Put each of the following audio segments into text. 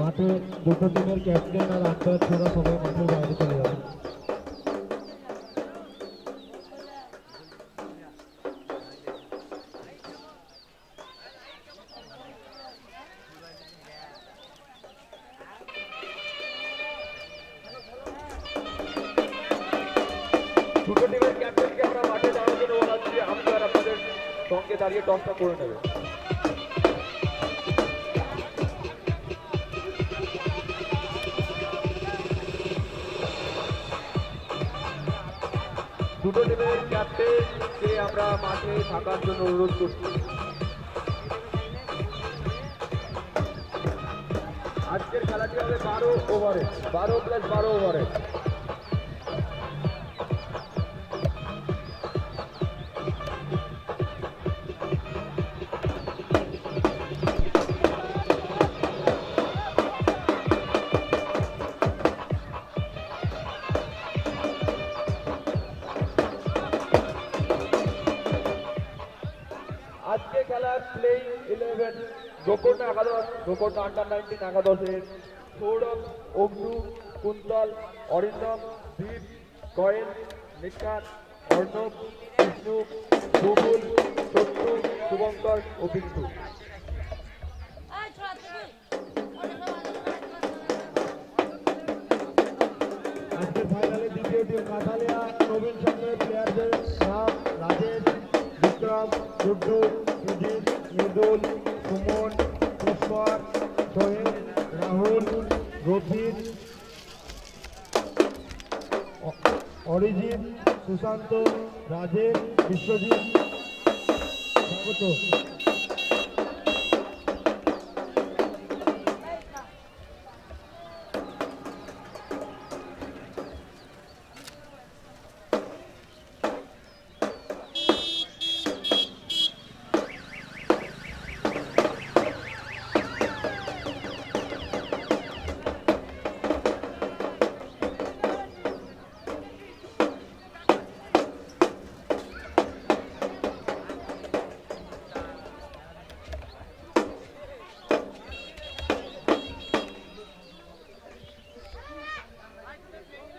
মাঠে দুটো টিমের ক্যাপ্টেন আর আম্পায়ার ছাড়া সবাই মাঠের বাইরে চলে যাবে। দুটো টিমের ক্যাপ্টেনকে আমরা মাঠে দাঁড়ানোর জন্য বলাচ্ছি, আম্পায়ার আপনাদের সঙ্গে দাঁড়িয়ে টসটা করে নেবে। দুটো টিমের ক্যাপ্টেনকে আমরা মাঠে থাকার জন্য অনুরোধ করছি। আজকের খেলাটি হবে 12 ওভারে, 12+12 ওভারে। আজকে খেলার প্লেইং 11 গোকর্ণ একাদশ, গোকর্ণ আন্ডার-19 একাদশের সৌরভ, অগ্নু, কুন্তল, অরিন্দম, দীপ, কয়েল, নিখাত, অর্ণব, বিষ্ণু, বুবুল, সত্যু, শুভঙ্কর ও বিন্দু। আজকের ফাইনালে দ্বিতীয় টিম কাঁঠালিয়া নবীন সংঘের প্লেয়ারদের নাম রাজেশ, বিক্রম, গুড্ডু, সুজিত, মৃদুল, সুমন, পুষ্কর, সোহেল, রাহুল, রফিক, অরিজিৎ, সুশান্ত, রাজেশ, বিশ্বজিৎ। স্বাগত।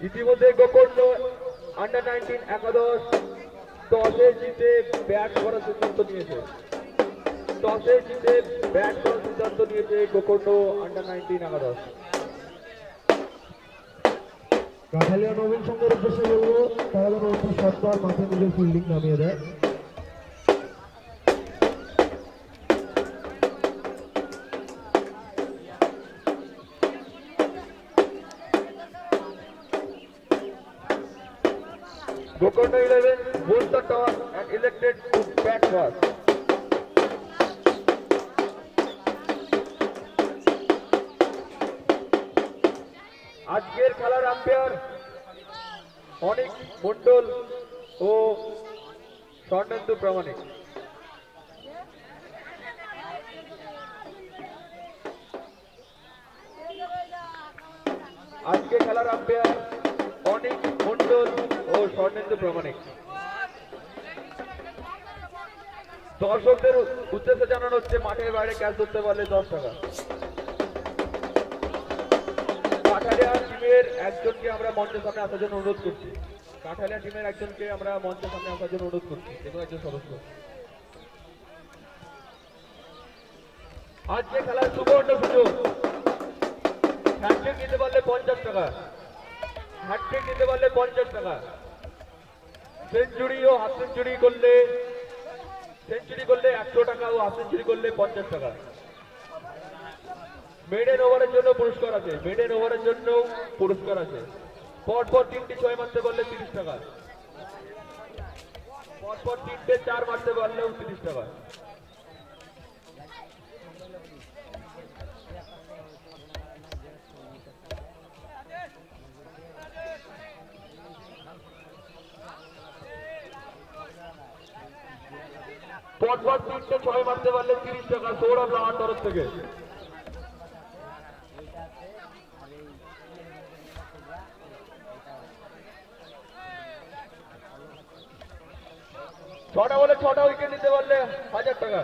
ইতিমধ্যে গোকর্ণ আন্ডার-19 একাদশ টসে জিতে ব্যাট করার সিদ্ধান্ত নিয়েছে। টসে জিতে ব্যাট করার সিদ্ধান্ত নিয়েছে গোকর্ণ আন্ডার-19 একাদশ। কাঁঠালিয়া নবীন সংঘের উদ্দেশ্যে বলবো তারা যেন অতি সত্তর মাঠে নিজের ফিল্ডিং নামিয়ে দেয়। Gokarna 11 won the toss and elected to bat first. আজকের খেলার আম্পায়ার অনিক মন্ডল ও স্বর্ণেন্দু প্রামাণিক। আজকের খেলার আম্পায়ার অনিক মন্ডল ও স্বর্ণেন্দু প্রামাণিক। দর্শকদের উদ্দেশ্যে জানানো হচ্ছে মাঠের বাইরে ক্যাচ ধরতে পারলে 10 টাকা। কাঠালিয়া টিমের একজনকে আমরা মঞ্চের সামনে আসার জন্য অনুরোধ করছি। কাঠালিয়া টিমের একজনকে আমরা মঞ্চের সামনে আসার জন্য অনুরোধ করছি, যে কোনো একজন সদস্য। আজকে খেলার সুবর্ণ সুযোগ, হ্যাটট্রিক নিতে পারলে 50 টাকা, হ্যাটট্রিক নিতে পারলে 50 টাকা, সেঞ্চুরি ও হাফ সেঞ্চুরি করলে 100 টাকা ও হাফ সেঞ্চুরি করলে 50 টাকা। মেডেন ওভারের জন্য পুরস্কার আছে, মেডেন ওভারের জন্য পুরস্কার আছে। পরপর 3টে 6 মারতে পারলে 30 টাকা, পরপর 3টে 4 মারতে পারলেও 30 টাকা। পরপর 3টে 6 মারতে পারলে 30 টাকা সৌরভ লাহার তরফ থেকে। ছটা বলে 6টা উইকেট নিতে পারলে 1000 টাকা।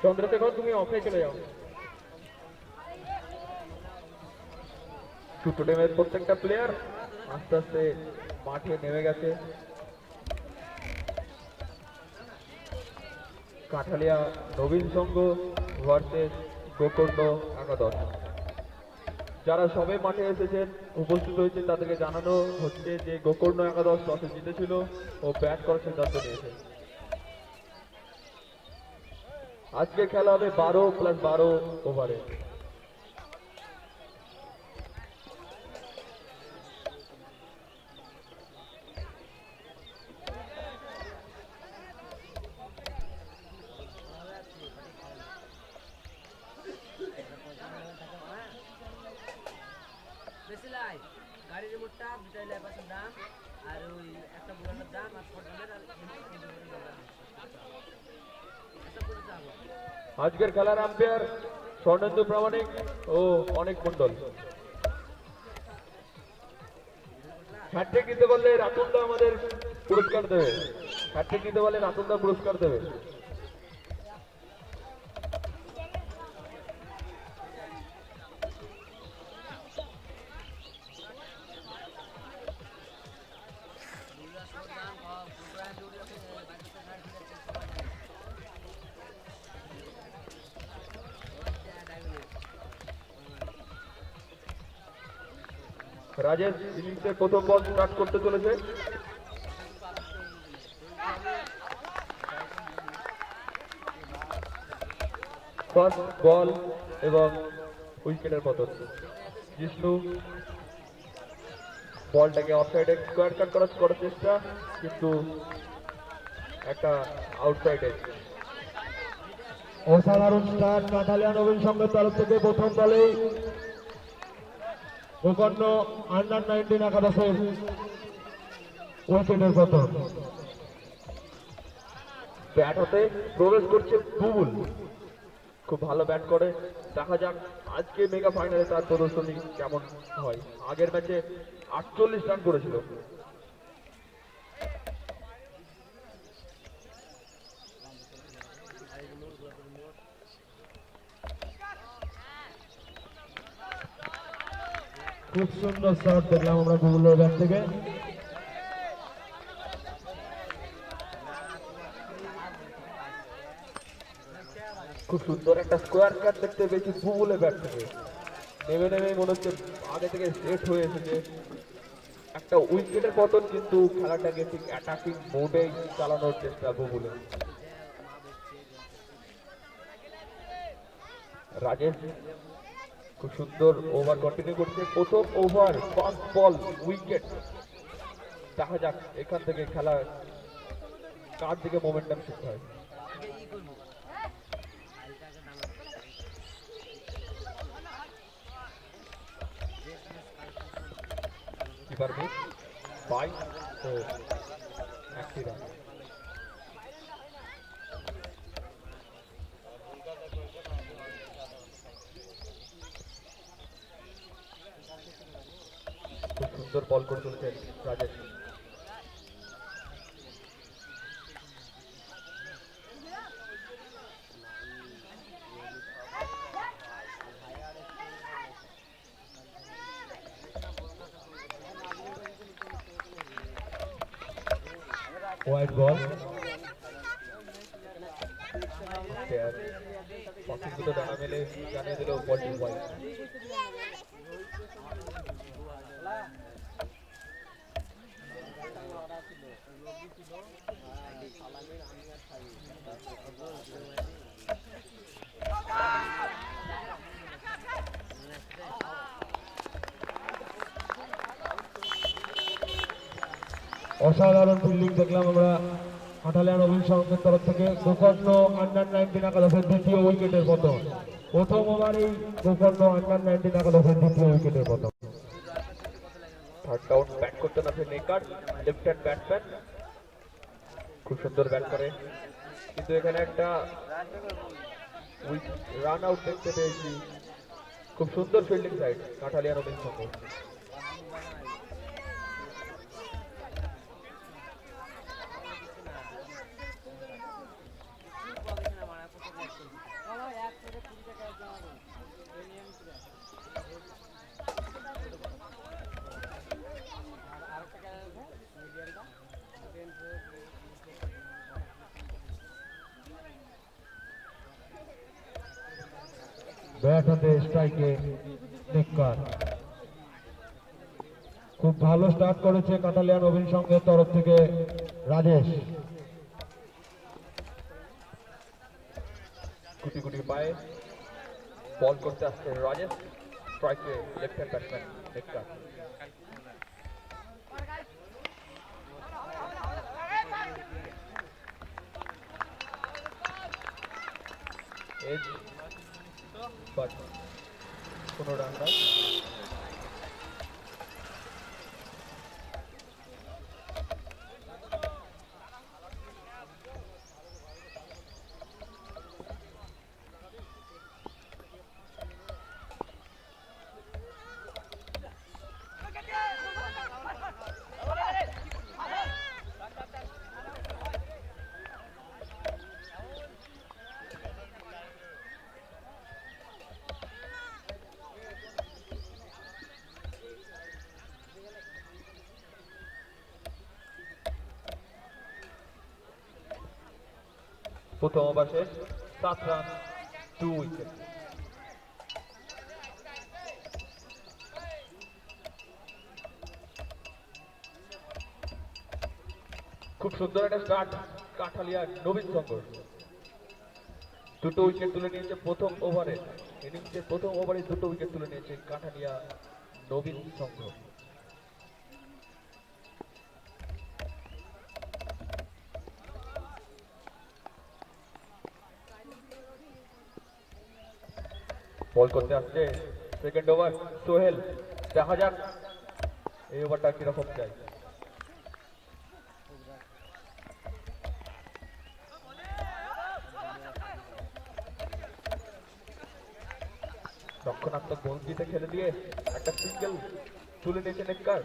চন্দ্রশেখর, তুমি অফে চলে যাও। ছোট টিমের প্রত্যেকটা প্লেয়ার আস্তে আস্তে মাঠে নেমে গেছে। কাঠালিয়া নবীন সংঘ ভার্সেস গোকর্ণ একাদশ। যারা সবে মাঠে এসেছেন, উপস্থিত হয়েছেন, তাদেরকে জানানো হচ্ছে যে গোকর্ণ একাদশ টসে জিতেছিল ও ব্যাট করার সিদ্ধান্ত নিয়েছে। আজকে খেলা হবে 12+12 ওভারে। গাড়ির রিমোটটা 2টা লেপাসের দাম আর ওই একটা বুলানোর দাম আর ফটবলের আর আজকের খেলার আম্পায়ার স্বর্ণেন্দু প্রামাণিক ও অনেক মন্ডল। হ্যাটট্রিক নিতে পারলে রাতুলদা আমাদের পুরস্কার দেবে, হ্যাটট্রিক নিতে পারলে রাতুলদা পুরস্কার দেবে। রাজেশ ইনিংসের প্রথম বল স্টার্ট করতে চলেছে। ফার্স্ট বল এবং উইকেটের পতন। জিষ্ণু বলটাকে অফসাইডে স্কোয়ার কাট করার চেষ্টা, কিন্তু একটা আউটসাইডে। অসাধারণ স্টার্ট কাঠালিয়া নবীন সংঘের তরফ থেকে। প্রথম বলেই গোকর্ণ আন্ডার-19 একাদশের উইকেটের পতন। ব্যাট হাতে প্রবেশ করছে বুবুল, খুব ভালো ব্যাট করে। দেখা যাক আজকে মেগা ফাইনালে তার প্রদর্শনী কেমন হয়। আগের ম্যাচে 48 রান করেছিল। খুব সুন্দর শট দেখলাম আমরা বুবুলের ব্যাট থেকে। খুব সুন্দর একটা স্কোয়ার কাট দেখতে পেয়েছি বুবুলে ব্যাট থেকে। নেমে নেমেই মনে হচ্ছে আগে থেকে সেট হয়ে এসেছে। একটা উইকেটের পতন, কিন্তু খেলাটাকে ঠিক অ্যাটাকিং মোডেই চালানোর চেষ্টা বুবুলে। রাজেশ খুব সুন্দর ওভার কন্টিনিউ করছে। প্রথম ওভার, ফার্স্ট বল, উইকেট। দেখা যাক এখান থেকে খেলা কার দিকে মোমেন্টাম শিফট হয়। কিপার মিস বাই ও একটি রান। খুব সুন্দর বল করে চলেছেন রাজেশ। White ball. পাখির দুটো ডানা মেলে জানিয়ে দিল বলটি হোয়াইট। অসাধারণ ফিল্ডিং দেখলাম আমরা কাঁঠালিয়া নবীন সংঘের তরফ থেকে। গোকর্ণ আন্ডার-19 একাদশের দ্বিতীয় উইকেটের পতন। প্রথম ওভারেই গোকর্ণ আন্ডার-19 একাদশের দ্বিতীয় উইকেটের পতন। থার্ড ডাউন ব্যাট করতে নামছে নেকার, লেফট হ্যান্ড ব্যাটসম্যান। খুব সুন্দর ব্যাট করে, কিন্তু এখানে একটা রান আউট দেখতে পেয়েছি। খুব সুন্দর ফিল্ডিং সাইড কাঁঠালিয়া নবীন সংঘ। ব্যাট হাতে স্ট্রাইকে নেককার। খুব ভালো স্টার্ট করেছে কাঁঠালিয়া নবীন সংঘের তরফ থেকে রাজেশ। গুটি গুটি পায়ে বল করতে আসছে রাজেশ, স্ট্রাইকে লেফট হ্যান্ড ব্যাটসম্যান নেককার। এজ বাট কোনো রান নাই। প্রথম ওভার শেষ, 7 রান 2 উইকেট। খুব সুন্দর একটা স্টার্ট কাঁঠালিয়া নবীন সংঘ। দুটো উইকেট তুলে নিয়েছে প্রথম ওভারে, ইনিংসের প্রথম ওভারে দুটো উইকেট তুলে নিয়েছে কাঁঠালিয়া নবীন সংঘ। বল করতে আসছে সেকেন্ড ওভার সোহেল। দেখা যাক এই ওভারটা কিরকম যায়। রক্ষণাত্মক ভঙ্গিতে খেলে দিয়ে একটা সিঙ্গেল তুলে নিয়েছে নেককার।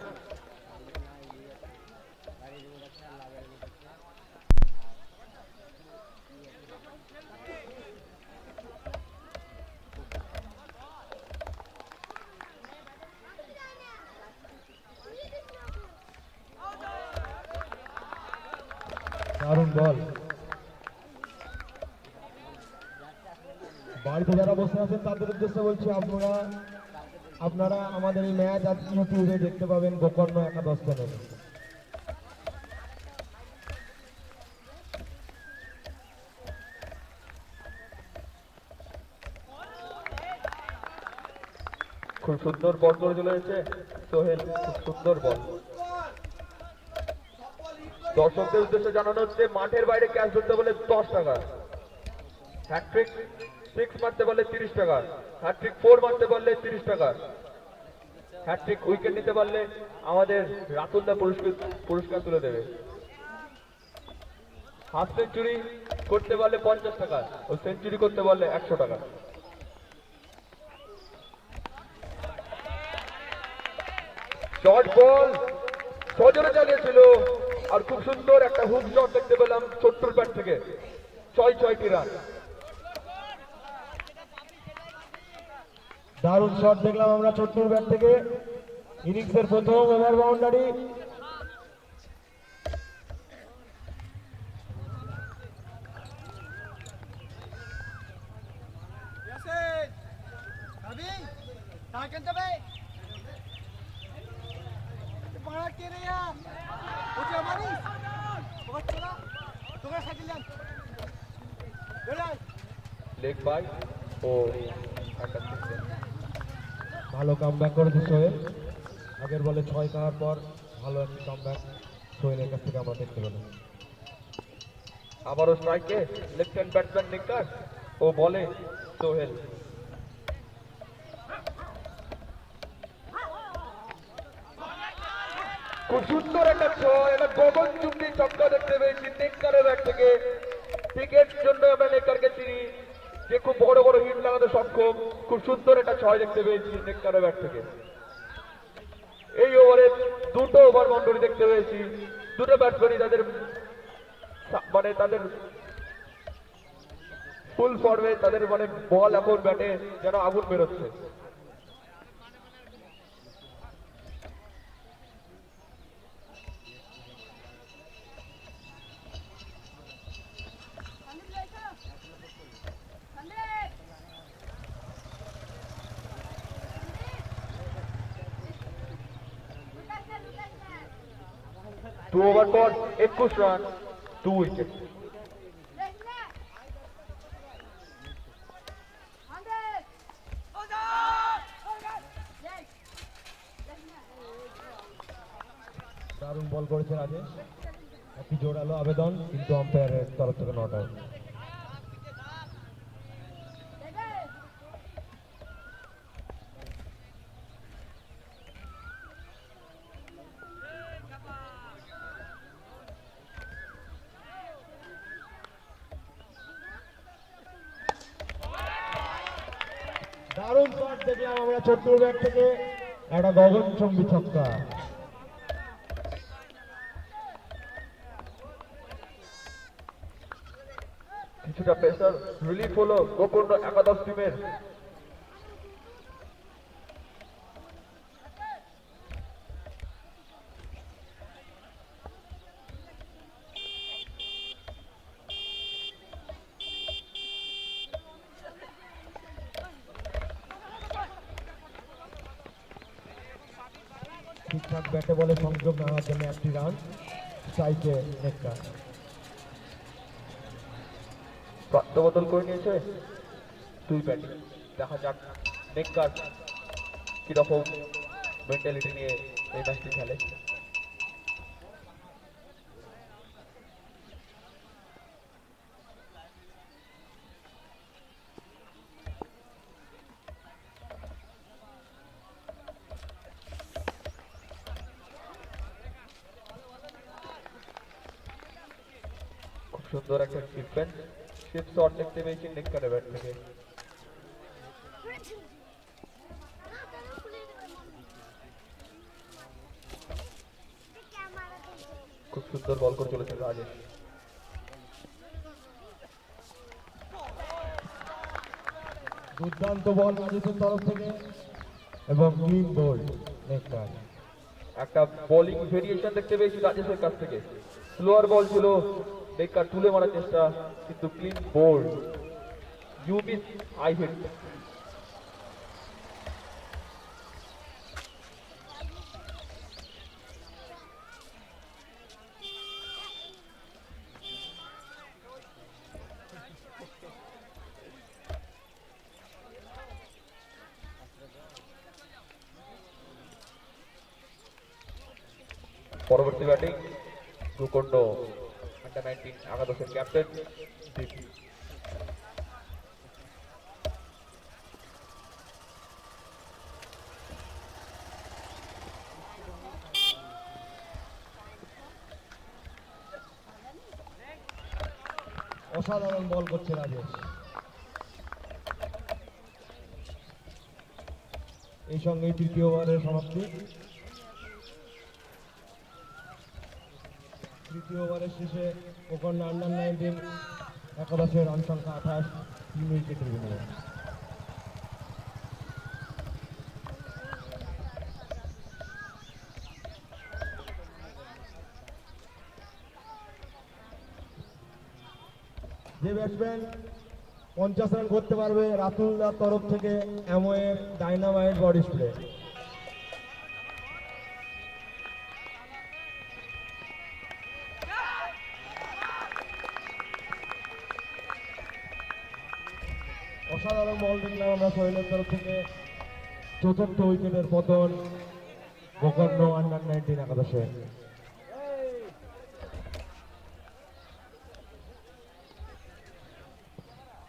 দারুণ বল। বাড়িতে যারা বসে আছেন তাদের উদ্দেশ্যে বলছি, আপনারা আমাদের এই ম্যাচ আজ ইউটিউবে দেখতে পাবেন গোকর্ণ একাদশ চ্যানেলে। খুব সুন্দর বল করে চলে এসেছে সোহেল, খুব সুন্দর বল। দর্শকদের উদ্দেশ্যে জানানো হচ্ছে মাঠের বাইরে ক্যাচ ধরতে বলে 10 টাকা, হ্যাট্রিক 6 মারতে বললে 30 টাকা, হ্যাট্রিক 4 মারতে বললে 30 টাকা, হ্যাট্রিক উইকেট নিতে পারলে আমাদের রাতুলদা পুরস্কার তুলে দেবে। হাফ সেঞ্চুরি করতে পারলে 50 টাকা ও সেঞ্চুরি করতে পারলে 100 টাকা। শর্ট বল সজোরে চালিয়েছিল আর খুব সুন্দর একটা হুক শট দেখতে পেলাম ছোট্টুর ব্যাট থেকে। 6টি রান। দারুণ শট দেখলাম আমরা ছোট্টুর ব্যাট থেকে। ইনিংসের প্রথম ওভার বাউন্ডারি। লেগ বাই ও একটা সিক্সের। ভালো কামব্যাক করেছে সোহেল। আগের বলে 6 খাওয়ার পর ভালো একটা কামব্যাক সোহেলের কাছ থেকে আমরা দেখতে পেলাম। আবারও স্ট্রাইকে লেফট হ্যান্ড ব্যাটসম্যান নিকার ও বলে সোহেল। খুব সুন্দর একটা ছয়, একটা গগনচুম্বী ছক্কা দেখতে পেয়েছি নেককারের ব্যাট থেকে। ক্রিকেট জন্য আমরা নেককারকে চিনি, যে খুব বড় বড় হিট লাগাতে সক্ষম। খুব সুন্দর একটা ছয় দেখতে পেয়েছি নেককারের ব্যাট থেকে। এই ওভারে দুটো ওভার বাউন্ডারি দেখতে পেয়েছি। দুটো ব্যাটসম্যানই তাদের ফুল ফর্মে, তাদের বল এখন ব্যাটে যেন আগুন বেরোচ্ছে। দু ওভার পর 21 রান, 2 উইকেট। দারুণ বল করেছে রাজেশ। একটি জোরালো আবেদন, কিন্তু আম্পায়ারের তরফ থেকে নট আউট। দারুণ শট দেখলাম আমরা ছোট্টুর ব্যাট থেকে, একটা গগনচুম্বী ছক্কা। কিছুটা প্রেসার রিলিফ হলো গোকর্ণ একাদশ টিমের। ঠিকঠাক ব্যাটে বলে সংযোগ নেওয়ার জন্য একটি রান, স্ট্রাইকে নেককার। বদল করে নিয়েছে দুই ব্যাটিং। দেখা যাক নেককার কিরকম মেন্টালিটি নিয়ে এই ম্যাচটি খেলে। খুব সুন্দর একটা ডিফেন্স শিপ শট দেখতে পেয়েছি নেককারের ব্যাট থেকে। খুব সুন্দর বল করে চলেছে রাজেশ। দুর্দান্ত বল রাজেশের তরফ থেকে এবং ক্লিন বোল্ড নেককার। একটা বোলিং ভেরিয়েশন দেখতে পেয়েছি রাজেশের কাছ থেকে। স্লোয়ার বল ছিল, নেককার তুলে মারার চেষ্টা, কিন্তু clean bold. You miss, I hit. পরবর্তী ব্যাটিং ভূখণ্ড আন্ডার 19 একাদশের ক্যাপ্টেন দীপ। অসাধারণ বল করছে রাজেশ। এই সঙ্গে তৃতীয় ওভারের সমাপ্তি। তৃতীয় ওভারের শেষে গোকর্ণ আন্ডার 19 একাদশের রান সংখ্যা 28, 3 উইকেটের বিনিময়ে। যে ব্যাটসম্যান 50 রান করতে পারবে রাতুলদার তরফ থেকে অ্যামোয়ের ডাইনামাইট বডি স্প্রে। অসাধারণ বল দেখলাম আমরা সোহেলের তরফ থেকে। চতুর্থ উইকেটের পতন গোকর্ণ আন্ডার 19 একাদশে।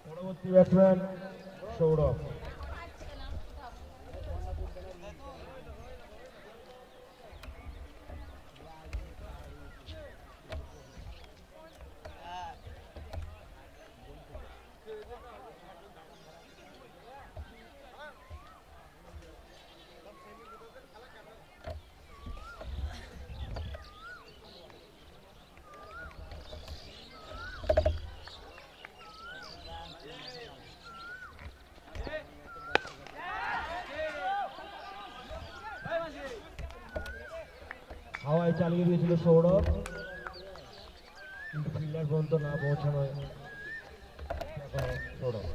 পরবর্তী ব্যাটসম্যান সৌরভ। হাওয়ায় চালিয়ে দিয়েছিল সৌরভ, কিন্তু ফিল্ডার পর্যন্ত না পৌঁছানোয় সৌরভ।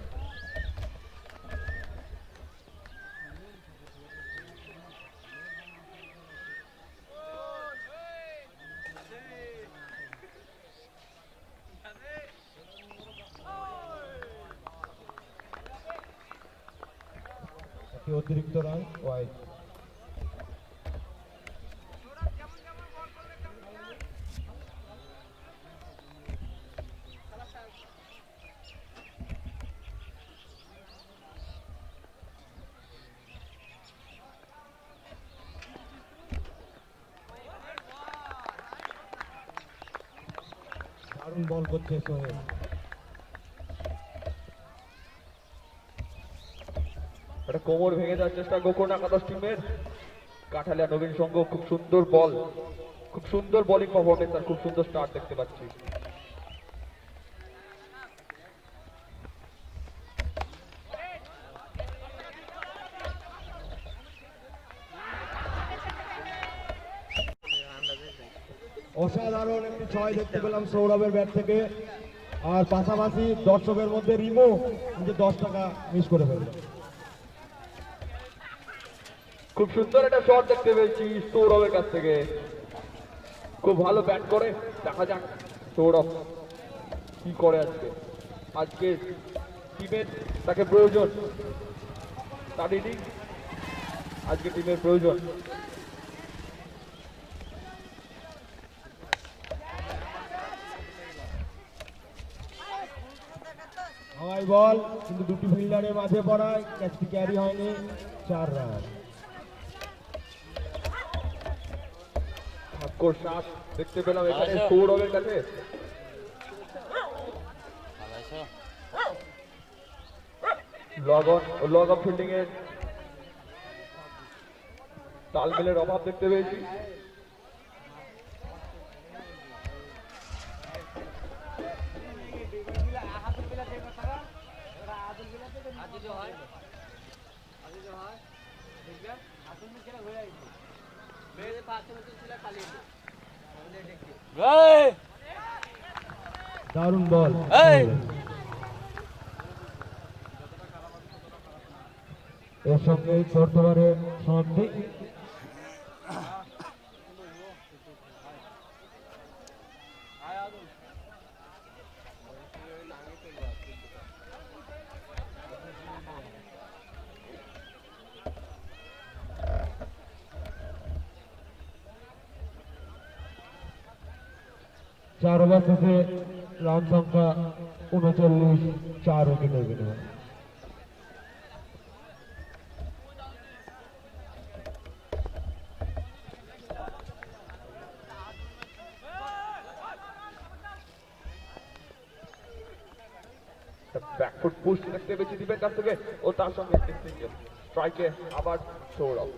একটি অতিরিক্ত রান ওয়াইড। দারুণ বল করছে সোহেল। একটা কোমর ভেঙে যাওয়ার চেষ্টা গোকর্ণ একাদশ টিমের। কাঠালিয়া নবীন সংঘ খুব সুন্দর বল, খুব সুন্দর বোলিং পারফরমেন্স আর খুব সুন্দর স্টার্ট দেখতে পাচ্ছি। অসাধারণ একটি 6 দেখতে পেলাম সৌরভের ব্যাট থেকে। আর পাশাপাশি দর্শকের মধ্যে রিমো কিন্তু 10 টাকা মিস করে ফেলল। খুব সুন্দর একটা শট দেখতে পেয়েছি সৌরভের কাছ থেকে। খুব ভালো ব্যাট করে, দেখা যাক সৌরভ কি করে আজকে। আজকে টিমের তাকে প্রয়োজন, তার ইনিংস আজকে টিমের প্রয়োজন। হাওয়াই বল, কিন্তু দুটি ফিল্ডারের মাঝে পড়ায় ক্যাচটি ক্যারি হয়নি। 4 রান। ভাগ্যর সাথ দেখতে পেলাম এখানে সৌরভের কাছে। লগ অফ ফিল্ডিং এর তালমেলের অভাব দেখতে পেয়েছি। দারুণ বল। এর সঙ্গে 4th ওভারে সমাপ্তি। চার ওভার শেষে রান সংখ্যা 39, 4 উইকেটের বিনিময়ে। ব্যাকফুট পুশ দেখতে বেশি দিবেন কাছ থেকে ও তার সঙ্গে একটি সিঙ্গেল স্ট্রাইকে আবার সৌরভ।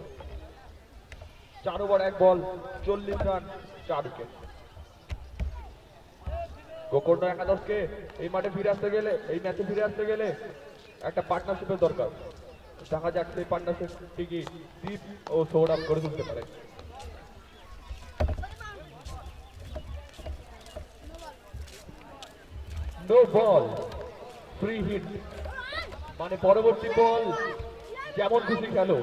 4 ওভার 1 বল 40 রান 4 উইকেট। গোকর্ণ একাদশকে এই মাঠে ফিরে আসতে গেলে, এই ম্যাচে ফিরে আসতে গেলে একটা পার্টনারশিপের দরকার। দেখা যাক সেই পার্টনারশিপটি কি দীপ ও সৌরভ করে তুলতে পারে। নো বল, ফ্রি হিট, মানে পরবর্তী বল যেমন খুশি খেলো।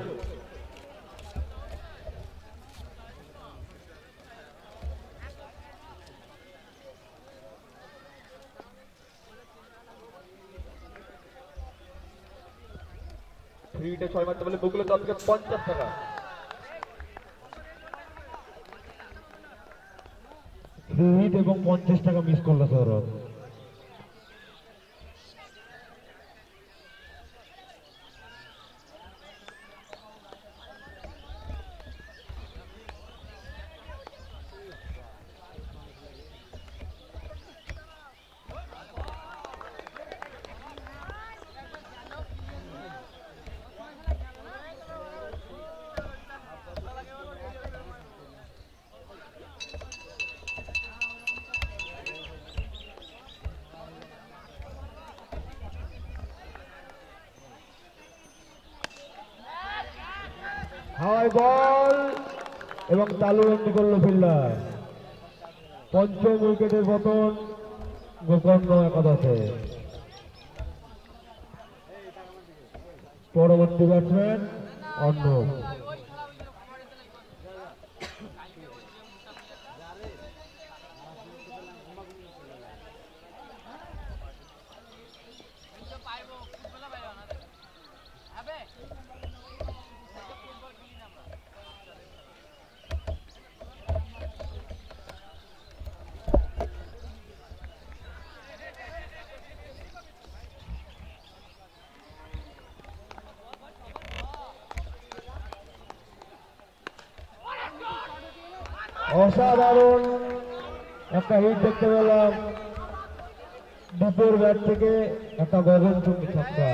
ফ্রি হিটে 6 মারতে বলে মুকুলের তরফ থেকে 50 টাকা। ফ্রি হিট এবং 50 টাকা মিস করলো সৌরভ। হাওয়াই বল এবং তালু এন্ট্রি করলো ফিল্ডার। পঞ্চম উইকেটের পতন গোকর্ণ একাদশে। পরবর্তী ব্যাটসম্যান অর্ণব। অসাধারণ একটা হিট দেখতে পেলাম দীপের ব্যাট থেকে, একটা গগনচুম্বী ছক্কা।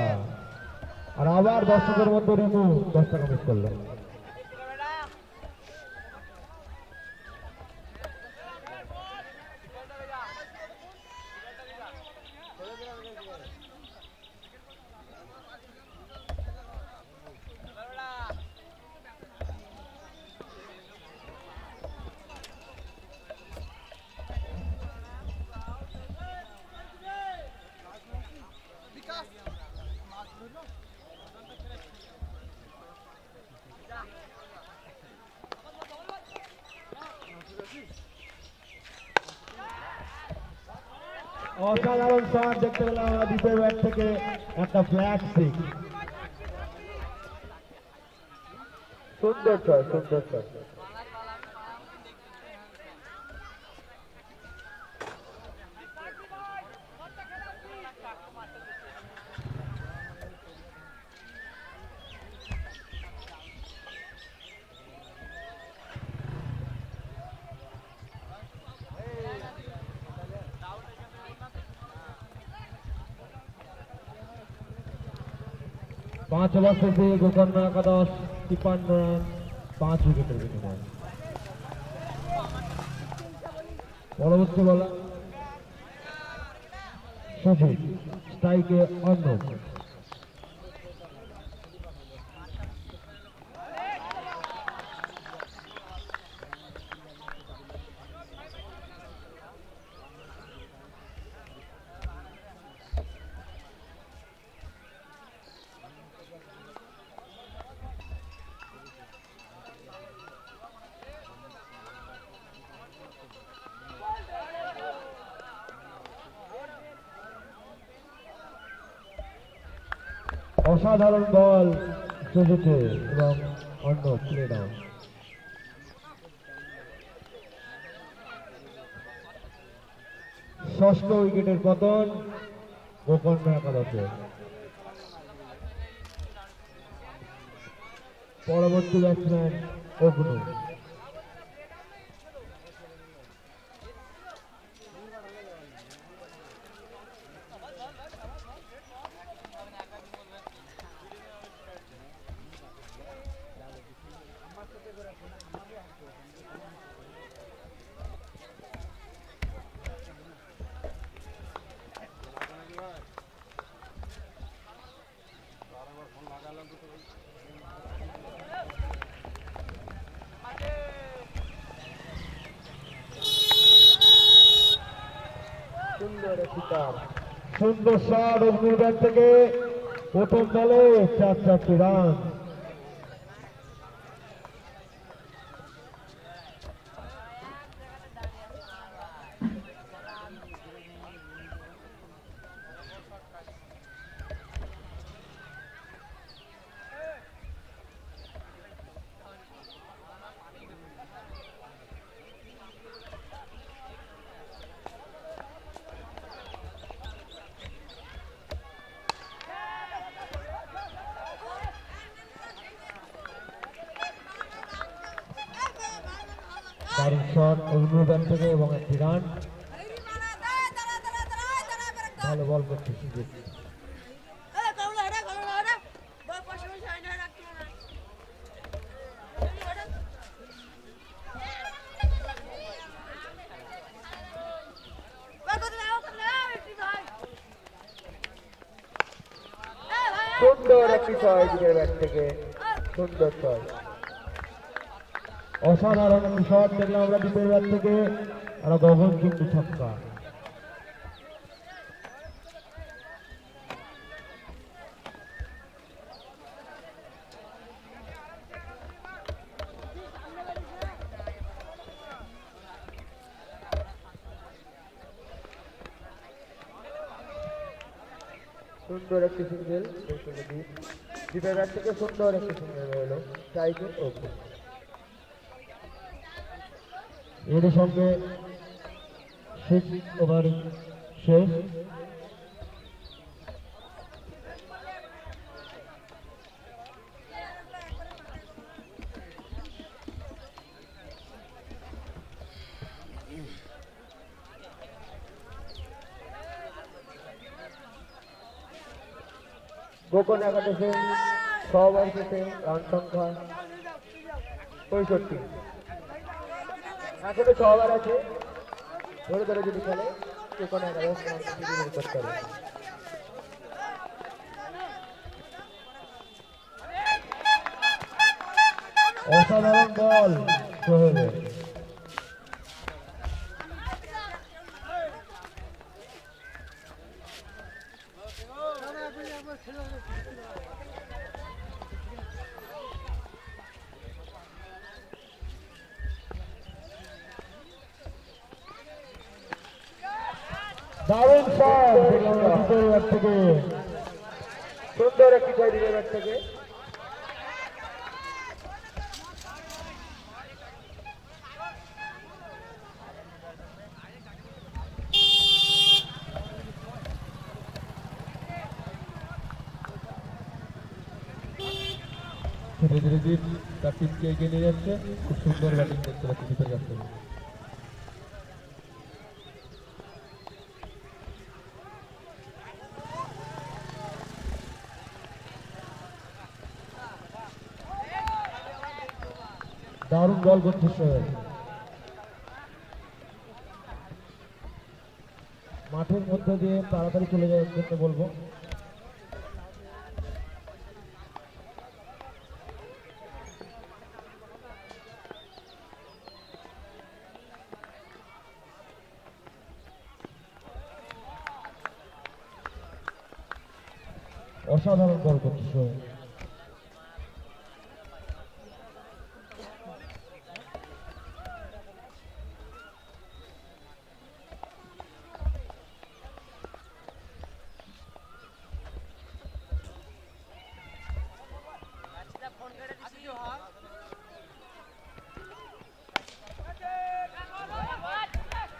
আর আবার দর্শকের মধ্যে রিমু 10 টাকা মিস করলো। অসাধারণ শট দেখতে পেলাম আমরা দীপের ব্যাট থেকে, একটা ফ্ল্যাট সিক্স। সুন্দর ছয়, সুন্দর ছয়। পাঁচ ওভার শেষে গোকর্ণ একাদশ 53 রান 5 উইকেটের বিনিময়ে। পরবর্তী বলা সুজিত, স্ট্রাইকে অর্ণব। অসাধারণ বল সুজুকে এবং অন্য প্লে ডাউন। ষষ্ঠ উইকেটের পতন গোকর্ণ একাদশের। পরবর্তী ব্যাটসম্যান অগ্নু। সুন্দর শট অগ্নুর ব্যাট থেকে প্রথম বলে 4 রান। দারুণ শট অগ্নুর ব্যাট থেকে এবং 1 রান। ভালো বল করছে সুজিত। সুন্দর একটি ছয় দিকের ব্যাট থেকে, সুন্দর ছয়। অসাধারণ একটি শট দেখলাম আমরা দ্বিতীয় ব্যাট থেকে, আর গগন কিন্তু ছক্কা। সুন্দর একটি সিঙ্গেল দ্বীপের ব্যাট থেকে, সুন্দর একটি সিঙ্গেল হলো টাইকে ওকে। এর সঙ্গে 6 ওভার শেষ। গোকর্ণ একাদশে 6 ওভার শেষে রান সংখ্যা 65। এখনো 6 ওভার আছে, ধরে ধরে যদি খেলে গোকর্ণ একাদশ করতে হবে। অসাধারণ বল সোহেলের। দারুণ শট দেখলাম আমরা দ্বিতীয় ব্যাট থেকে। সুন্দর একটি ছয় দিকের ব্যাট থেকে। ধীরে ধীরে দ্বীপ তার টিমকে এগিয়ে নিয়ে যাচ্ছে। খুব সুন্দর ব্যাটিং দেখতে পাচ্ছি দ্বীপের কাছ থেকে। দারুণ বল করছে সোহেল। মাঠের মধ্যে দিয়ে তাড়াতাড়ি চলে যাওয়ার জন্য বলবো। অসাধারণ বল করছে সোহেল।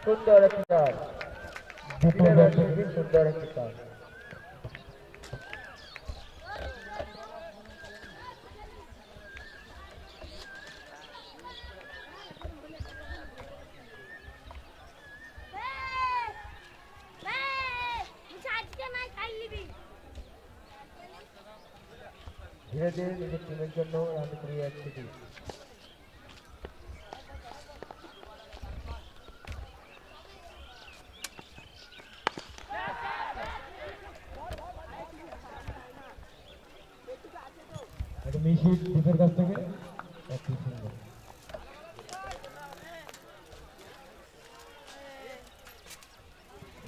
সুন্দর একটি কাজ, দ্বিতীয় ইলেভেন বল থেকে খুবই সুন্দর একটি কাজ। ধীরে ধীরে নিজের টিমের জন্য রান করে যাচ্ছে টিম। একটা মিশিট ডিপের কাছ থেকে একটি সুন্দর।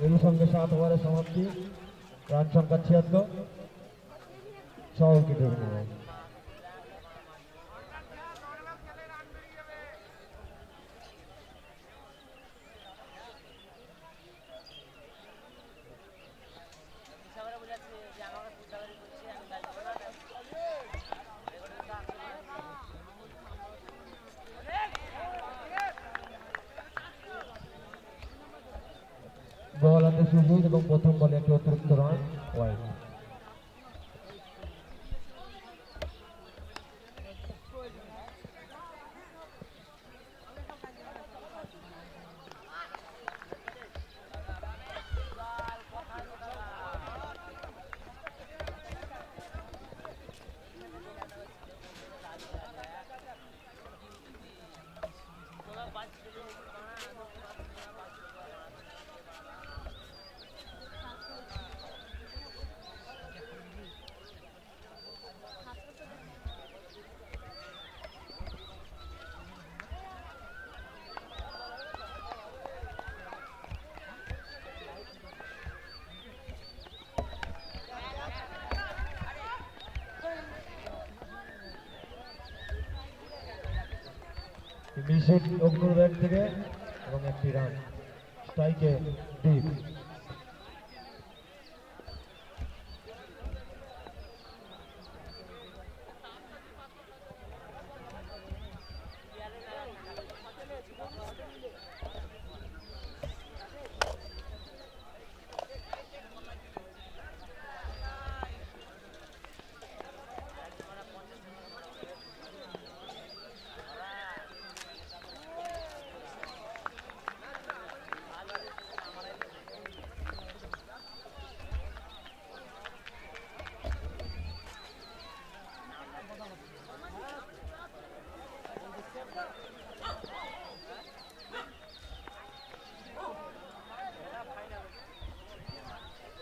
এর সঙ্গে 7 ওভারের সমাপ্তি, রান সংখ্যা 76, 6 উইকেটের বিনিময়ে। সবাই বোঝাচ্ছে যে আমাকে পুতাবাড়ি করছে আমি কাজ করবো না। বল হাতে সুযোগ এবং প্রথম বলে একটি অতিরিক্ত রান ওয়াইড। মিশিট অগ্নুর ব্যাট থেকে এবং একটি রান, স্ট্রাইকে ডিপ।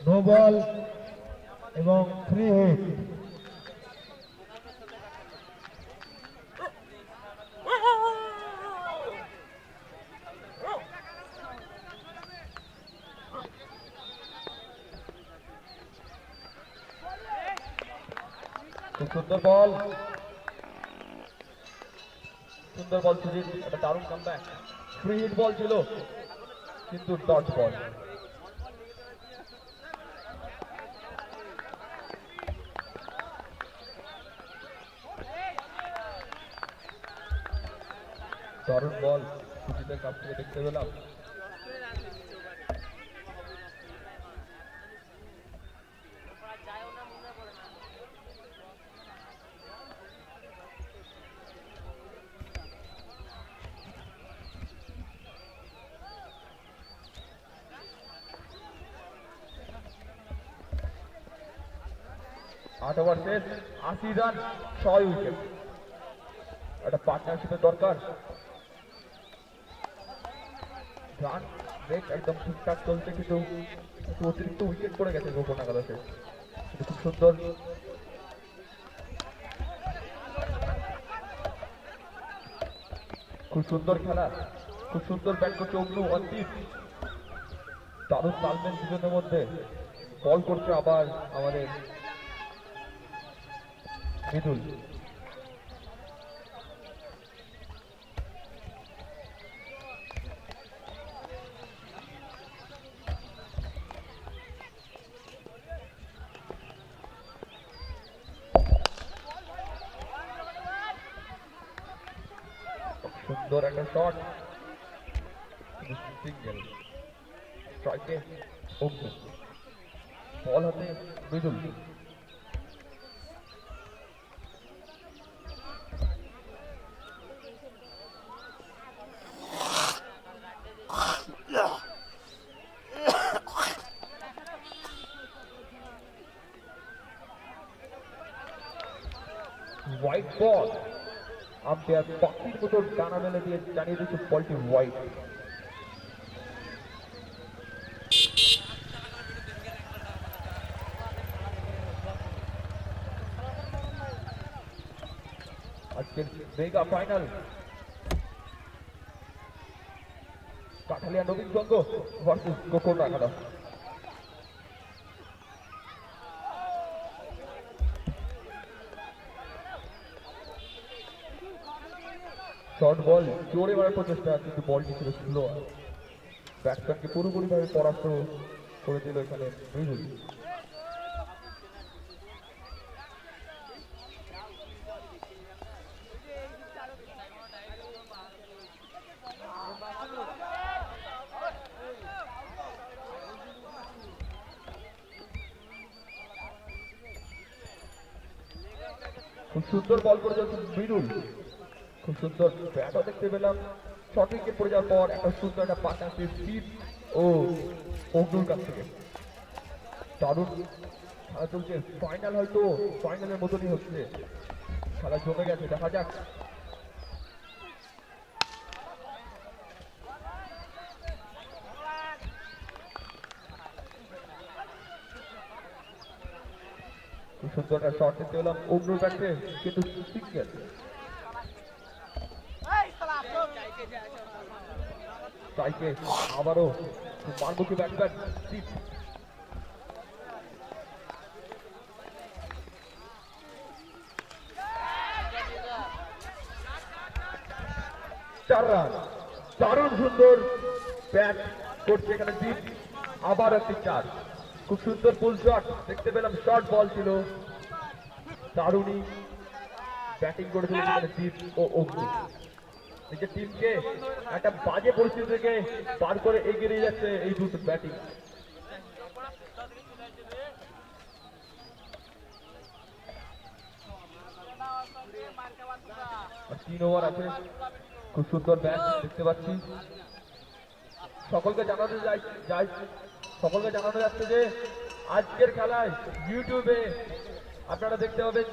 নো বল এবং 3 হিট। খুব সুন্দর বল, সুন্দর বল সুজিত, একটা দারুণ কামব্যাক। ফ্রি হিট বল ছিল কিন্তু ডট বল। দারুণ বল সুজিতের কাছ থেকে দেখতে পেলাম। 8 ওভার শেষ, 80 রান, 6 উইকেট। একটা পার্টনারশিপের দরকার। রান রেট একদম ঠিকঠাক চলছে কিন্তু একটু অতিরিক্ত উইকেট পড়ে গেছে গোপন একাদশে। খুব সুন্দর, খুব সুন্দর খেলা, খুব সুন্দর ব্যাট করছে অগ্নু অন্তিম। দারুণ তালমেল দুজনের মধ্যে। বল করছে আবার আমাদের মৃদুল। সুন্দর একটা শট, সিঙ্গেল স্ট্রাইকে অগ্নি বল হাতে মৃদুল হোয়াইট বল আম্পায়ার পাখির মতো ডানা মেলে দিয়ে জানিয়ে দিচ্ছে বলটি হোয়াইট আজকের মেগা ফাইনাল কাঠালিয়া নবীন সংঘ ভার্সেস গোকর্ণ একাদশ শর্ট বল জোরে মারার প্রচেষ্টা কিন্তু বলটি ছিল স্লো ব্যাটসম্যানকে পুরোপুরিভাবে পরাস্ত করে দিল এখানে মৃদুল খুব সুন্দর বল করে যাচ্ছে মৃদুল খুব সুন্দর ব্যাটও দেখতে পেলাম শর্ট উইকেট পড়ে যাওয়ার পর একটা সুন্দর একটা পার্টনারশিপ স্পিড ও অগ্নুর কাছ থেকে দারুণ খেলা চলছে ফাইনাল হয়তো ফাইনালের মতনই হচ্ছে খেলা জমে গেছে দেখা যাক খুব সুন্দর একটা শর্ট দেখতে পেলাম অগ্নুর ব্যাটে কিন্তু সিঙ্গেল স্ট্রাইকে আবারও মারমুখী ব্যাটসম্যান চার রান দারুণ সুন্দর ব্যাট করছে এখানে জিত আবার একটি চার খুব সুন্দর ফুল শট দেখতে পেলাম শর্ট বল ছিল দারুণই ব্যাটিং করেছিল এখানে জিত ও অগ্নি নিজের টিমকে একটা বাজে পরিস্থিতি থেকে পার করে এগিয়ে নিয়ে যাচ্ছে এই দুটো ব্যাটিং আর 3 ওভার আছে খুব সুন্দর ব্যাট দেখতে পাচ্ছি সকলকে জানানো সকলকে জানানো যাচ্ছে যে আজকের খেলায় ইউটিউবে আপনারা দেখতে পাবেন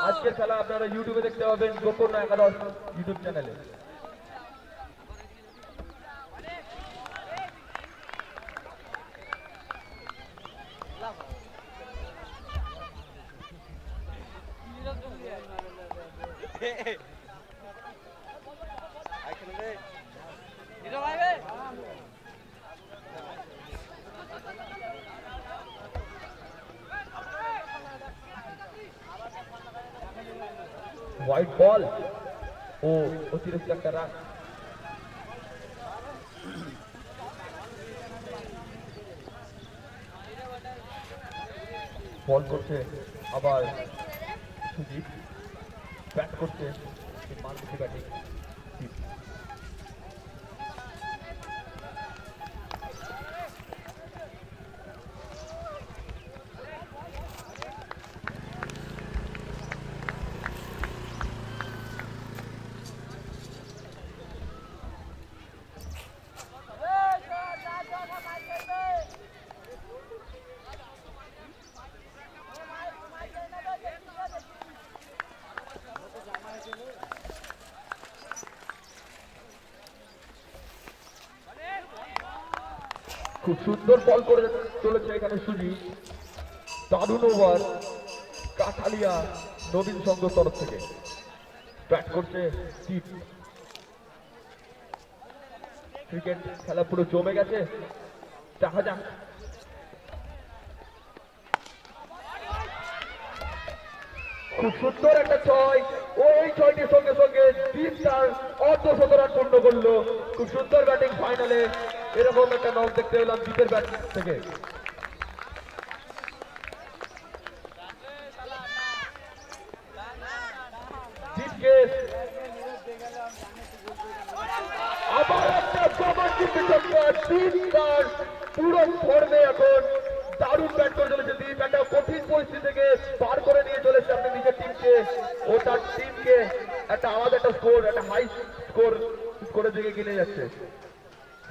আজকের খেলা আপনারা ইউটিউবে দেখতে পাবেন গোকর্ণ একাদশ ইউটিউব চ্যানেলে হোয়াইট বল ও অতিরিক্ত একটা রান বল করছে আবার সুজিত ব্যাট করছে মারমুখী ব্যাটিং খুব সুন্দর বল করে চলেছে এখানে সুজিত দারুণ ওভার কাঠালিয়া নবীন সংঘ তরফ থেকে ব্যাট করছে জিত ক্রিকেট খেলা পুরো জমে গেছে দেখা যাক খুব সুন্দর একটা ছয় ওই ছয়টির সঙ্গে সঙ্গে জিত তার অর্ধশত রান পূর্ণ করলো খুব সুন্দর ব্যাটিং ফাইনালে এরকম একটা নক দেখতে পেলাম জিতের ব্যাট থেকে জিতকে আবার একটা কিন্তু ছক্কা, দীপ তার পুরো ফর্মে এখন দারুণ ব্যাট করে চলেছে দীপ, একটা কঠিন পরিস্থিতি থেকে পার করে নিয়ে চলেছে আপনি নিজের টিমকে ও তার টিমকে একটা আলাদা একটা স্কোর, একটা হাই স্কোরের দিকে কিনে যাচ্ছে।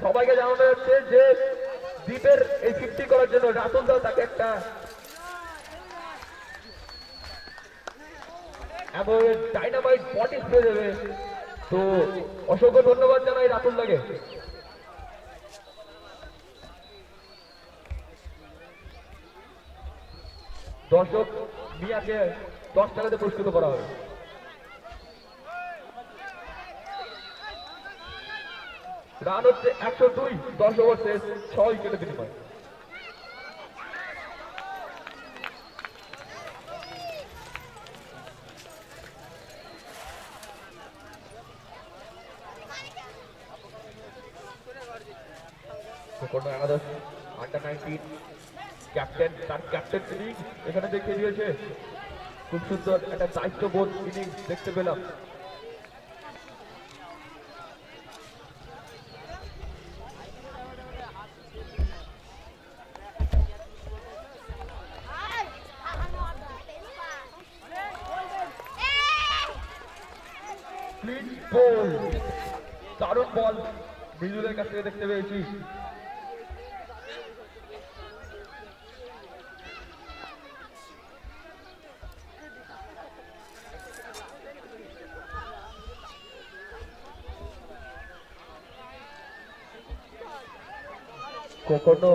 সবাইকে জানানো যাচ্ছে যে দীপের এই 50 করার জন্য রাতুল দা তাকে একটা এমন ডাইনামাইট বডি স্প্রে দেবে। তো অসংখ্য ধন্যবাদ জানাই রাতুল দাকে। দর্শক মিয়াকে 10 টাকাতে পুরস্কৃত করা হবে। রান হচ্ছে 102, 10 ওভার শেষ, 6 উইকেটে বিনিময়। একাদশ আন্ডার-19 ক্যাপ্টেন, তার ক্যাপ্টেন ইনিংস এখানে দেখিয়ে দিয়েছে। খুব সুন্দর একটা দায়িত্ববোধ ইনিংস দেখতে পেলাম। দারুণ বল মৃদুলের কাছ থেকে দেখতে পেয়েছি। কোকোনো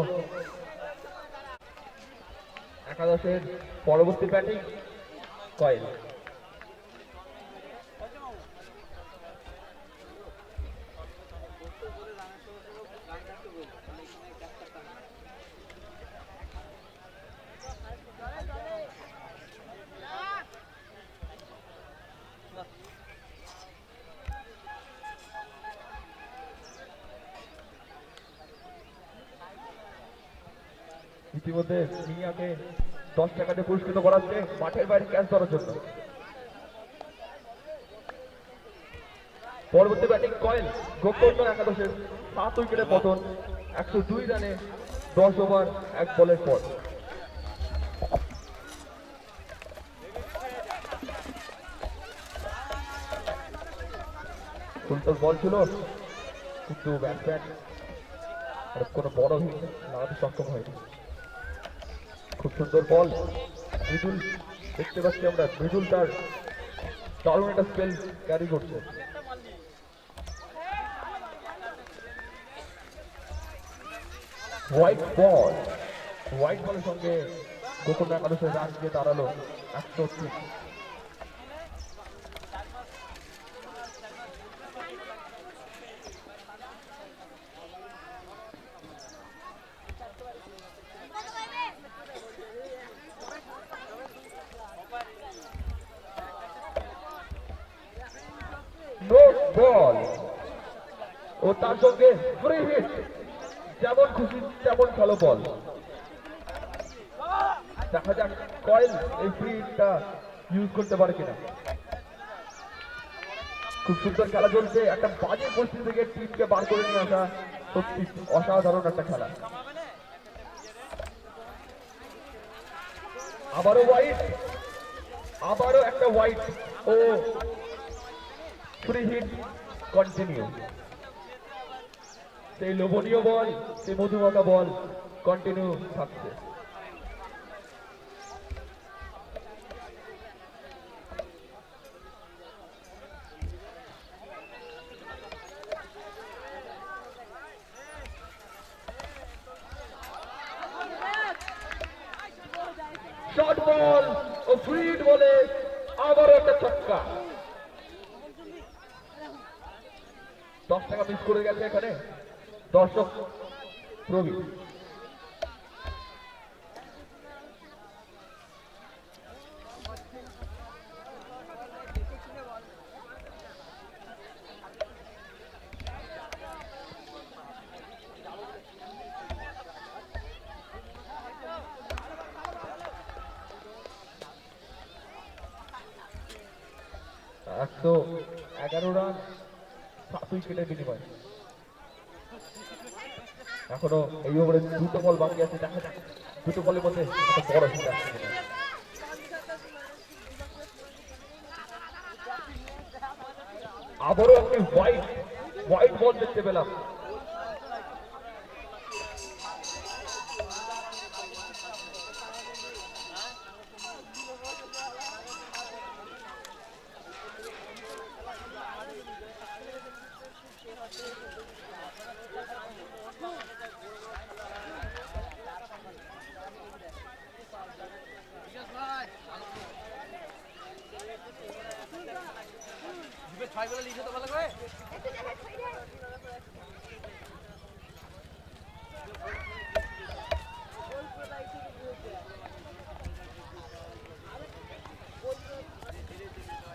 একাদশের পরবর্তী ব্যাটিং কয়েল। ইতিমধ্যে মিয়াকে 10 টাকাতে পুরস্কৃত করাচ্ছে মাঠের বাইরে ক্যাচ ধরার জন্য। পরবর্তী ব্যাটিং কয়েল, গোকর্ণ একাদশের 7 উইকেটে পতন, 102 রানে 10 ওভার 1 বলের পর। সুন্দর বল ছিল কিন্তু ব্যাটসম্যান কোনো বড় হিট লাগাতে সক্ষম হয়নি। খুব সুন্দর বল মৃদুল, দেখতে পাচ্ছি আমরা মৃদুল তার দারুণ একটা স্পেল ক্যারি করছে। হোয়াইট বলের সঙ্গে গোকর্ণ একাদশের রান দিয়ে দাঁড়ালো 103। বল ও তার সঙ্গে ফ্রি হিট, যেমন খুশি তেমন খেলো বল। দেখা যাক কয়েল এই ফ্রি হিটটা ইউজ করতে পারে কিনা। খুব সুন্দর খেলা চলছে, একটা বাজে পরিস্থিতি থেকে টিমকে বার করে নিয়ে আসা সত্যি অসাধারণ একটা খেলা। আবারও হোয়াইট, আবারও একটা হোয়াইট ও ফ্রি হিট কন্টিনিউ। সেই লোভনীয় বল, সেই মধুমাখা বল কন্টিনিউ থাকছে। শর্ট বল ও ফ্রি হিট বলে আবারও একটা ছক্কা। 10 টাকা মিস করে গেছে এখানে দর্শক প্রবীণ। একশো 11 রান 7 উইকেটের বিনিময়। এখনো এই ওভারে দুটো বল বাকি আছে, দেখা যাক দুটো বলের মধ্যে একটা বড় হিট আসছে কিনা। আবারও একটি হোয়াইট বল দেখতে পেলাম।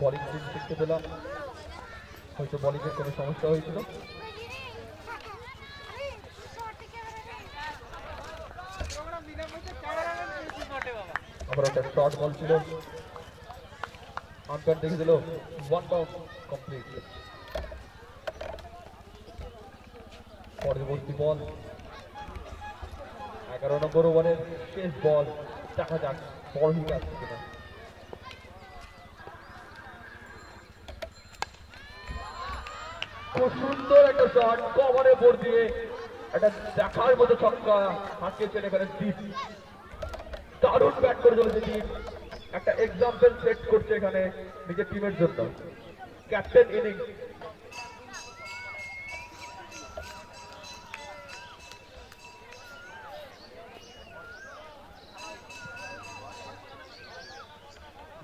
বলিং দেখতে পেলাম, হয়তো বলিং এর কোনো সমস্যা হয়েছিল। আবার একটা শর্ট বল ছিল, আম্পায়ার দেখে দিল ওয়ান বাউন্ড কমপ্লিট। পরবর্তী বল 11 নম্বর ওভারের শেষ বল, দেখা যাক বল হিট আসছে কিনা। খুব সুন্দর একটা শট, কভারে বোর্ড দিয়ে একটা দেখার মতো ছক্কা হাঁকিয়েছেন এখানে দীপ। দারুণ ব্যাট করে চলেছে দীপ, একটা এক্সাম্পল সেট করছে এখানে নিজের টিমের জন্য। Captain innings.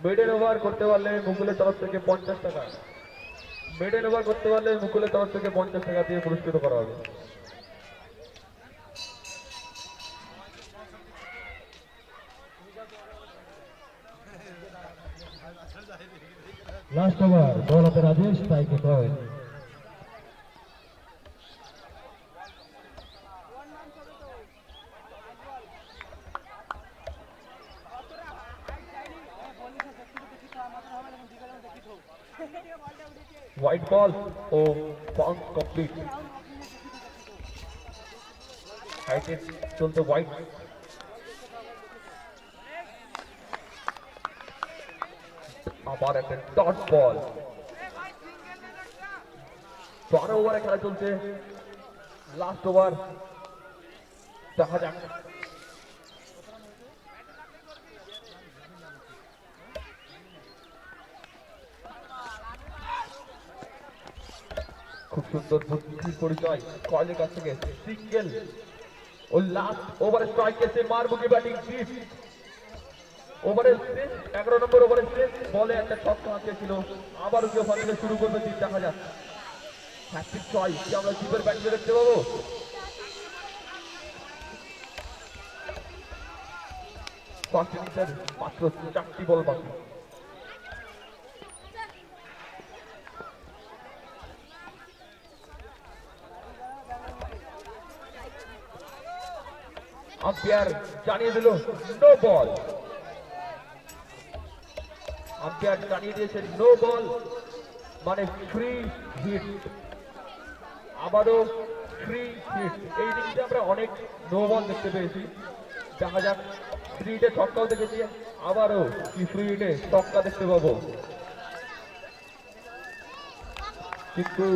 মিডল ওভার করতে পারলে মুকুলের তরফ থেকে 50 টাকা, মিডল ওভার করতে পারলে মুকুলের তরফ থেকে 50 টাকা দিয়ে পুরস্কৃত করা হবে। লাস্ট ওভার, বল হাতে রাজেশ, স্ট্রাইকে কয়েন। হোয়াইট বল ও বাউন্স কমপ্লিট। হাইটে চলতে হোয়াইট, আবার একটা ডট বল। 12 ওভারে খেলা চলছে, লাস্ট ওভার, দেখা যাক। খুব সুন্দর বুদ্ধির পরিচয় কয়েলের কাছ থেকে, সিঙ্গেল ও লাস্ট ওভারে স্ট্রাইক এসে মারমুখী ব্যাটিং দীপ। ওভারের শেষ 11 নম্বর ওভারের শেষ বলে একটা ছক্কা হাঁকিয়েছিল, আবারও কেউ ফাঁকিতে শুরু করবে দীপ, দেখা যাক। হ্যাট্রিক ছয় কি আমরা দীপের ব্যাটিংয়ে দেখতে পাবো? ফার্স্ট ইনিংসের মাত্র 4টি বল বাকি। আম্পায়ার জানিয়ে দিল নো বল, আম্পায়ার জানিয়ে দিয়েছেন নো বল মানে ফ্রি হিট, আবারও ফ্রি হিট। এই ইনিংসে আমরা অনেক নো বল দেখতে পেয়েছি, দেখা যাক ফ্রি হিটে ছক্কাও দেখেছি, আবারও কি ফ্রি হিটে ছক্কা দেখতে পাবো। কিন্তু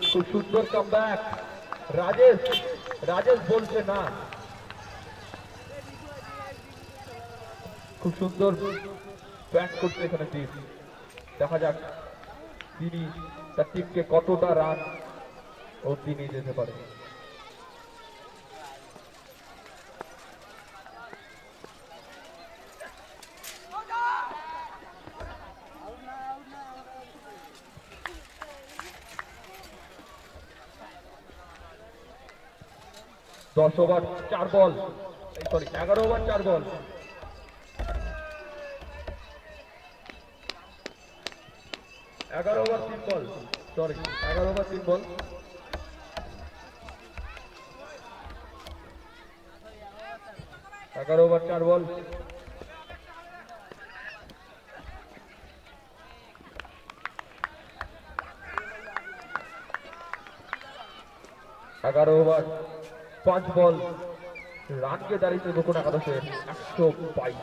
খুব সুন্দর কামব্যাক, রাজেশ বলছে না, খুব সুন্দর ব্যাট করছে এখানে দীপ, দেখা যাক তিনি তার টিমকে কতটা রান অব্দি নিয়ে যেতে পারে। দশ ওভার 4 বল, সরি 11 ওভার 4 বল। এগারো ওভার 3 বল, সরি 11 ওভার 3 বল। 11 ওভার 4 বল। এগারো ওভার 5 বল রানকে দাঁড়িয়েছে গোকুল একাদশের 122।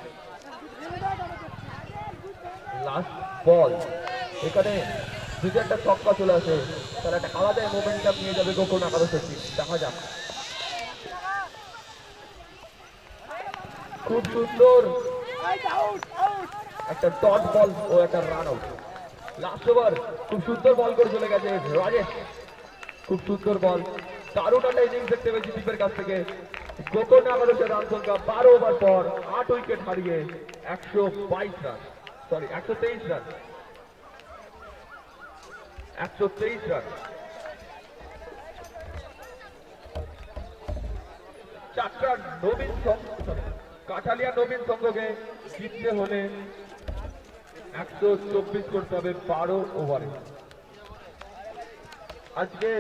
লাস্ট বল, এখানে যদি একটা ছক্কা চলে আসে তাহলে একটা আলাদা মোমেন্টাম নিয়ে যাবে গোকুল একাদশের টিম। দেখা যাক। খুব সুন্দর একটা ডট বল ও একটা রান আউট। লাস্ট ওভার খুব সুন্দর বল করে চলে গেছে রাজেশ, খুব সুন্দর বল। দারুণ একটা ইনিংস দেখতে পেয়েছি দীপের কাছ থেকে। গোকুল একাদশের রান সংখ্যা 12 ওভার পর 8 উইকেট হারিয়ে 122 রান, সরি 123 রান, 123 রান। চারটা নবীন সংঘ, কাঠালিয়া নবীন সংঘকে জিততে হলে 124 করতে হবে 12 ওভারে। আজকে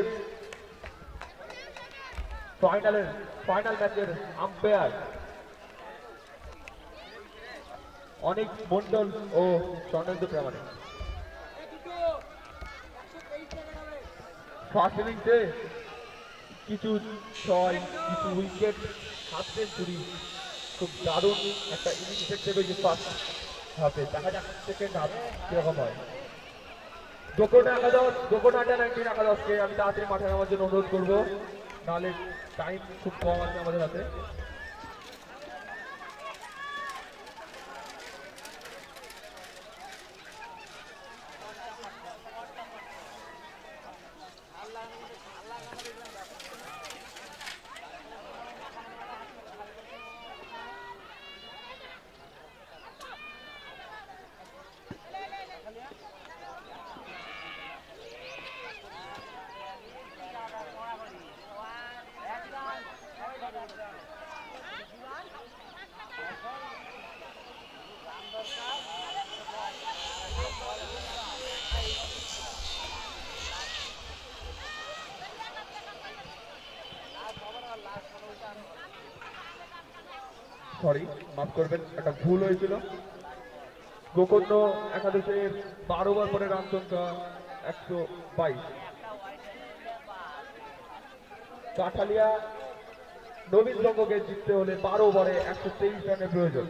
ফাইনাল ম্যাচের আম্পায়ার অনেক মন্ডল ও স্বর্ণেন্দু প্রামাণিক। ফার্স্ট ইনিংসে কিছু ছয়, কিছু উইকেট, হাফ সেঞ্চুরি, খুব দারুণ একটা ইনিংস দেখতে পেয়েছি ফার্স্ট হাফে। দেখা যাক সেকেন্ড হাফ কিরকম হয়। গোকুল আন্ডার-19 একাদশকে আমি তাড়াতাড়ি মাঠে নামার জন্য অনুরোধ করবো, নাহলে টাইম খুব কম আছে আমাদের হাতে। সরি, মাফ করবেন, একটা ভুল হয়েছিল। গোকুল একাদশের 12 ওভার পরে রান সংখ্যা 122। কাঠালিয়া নবীন সংঘকে জিততে হলে 12 ওভারে 123 রানের প্রয়োজন।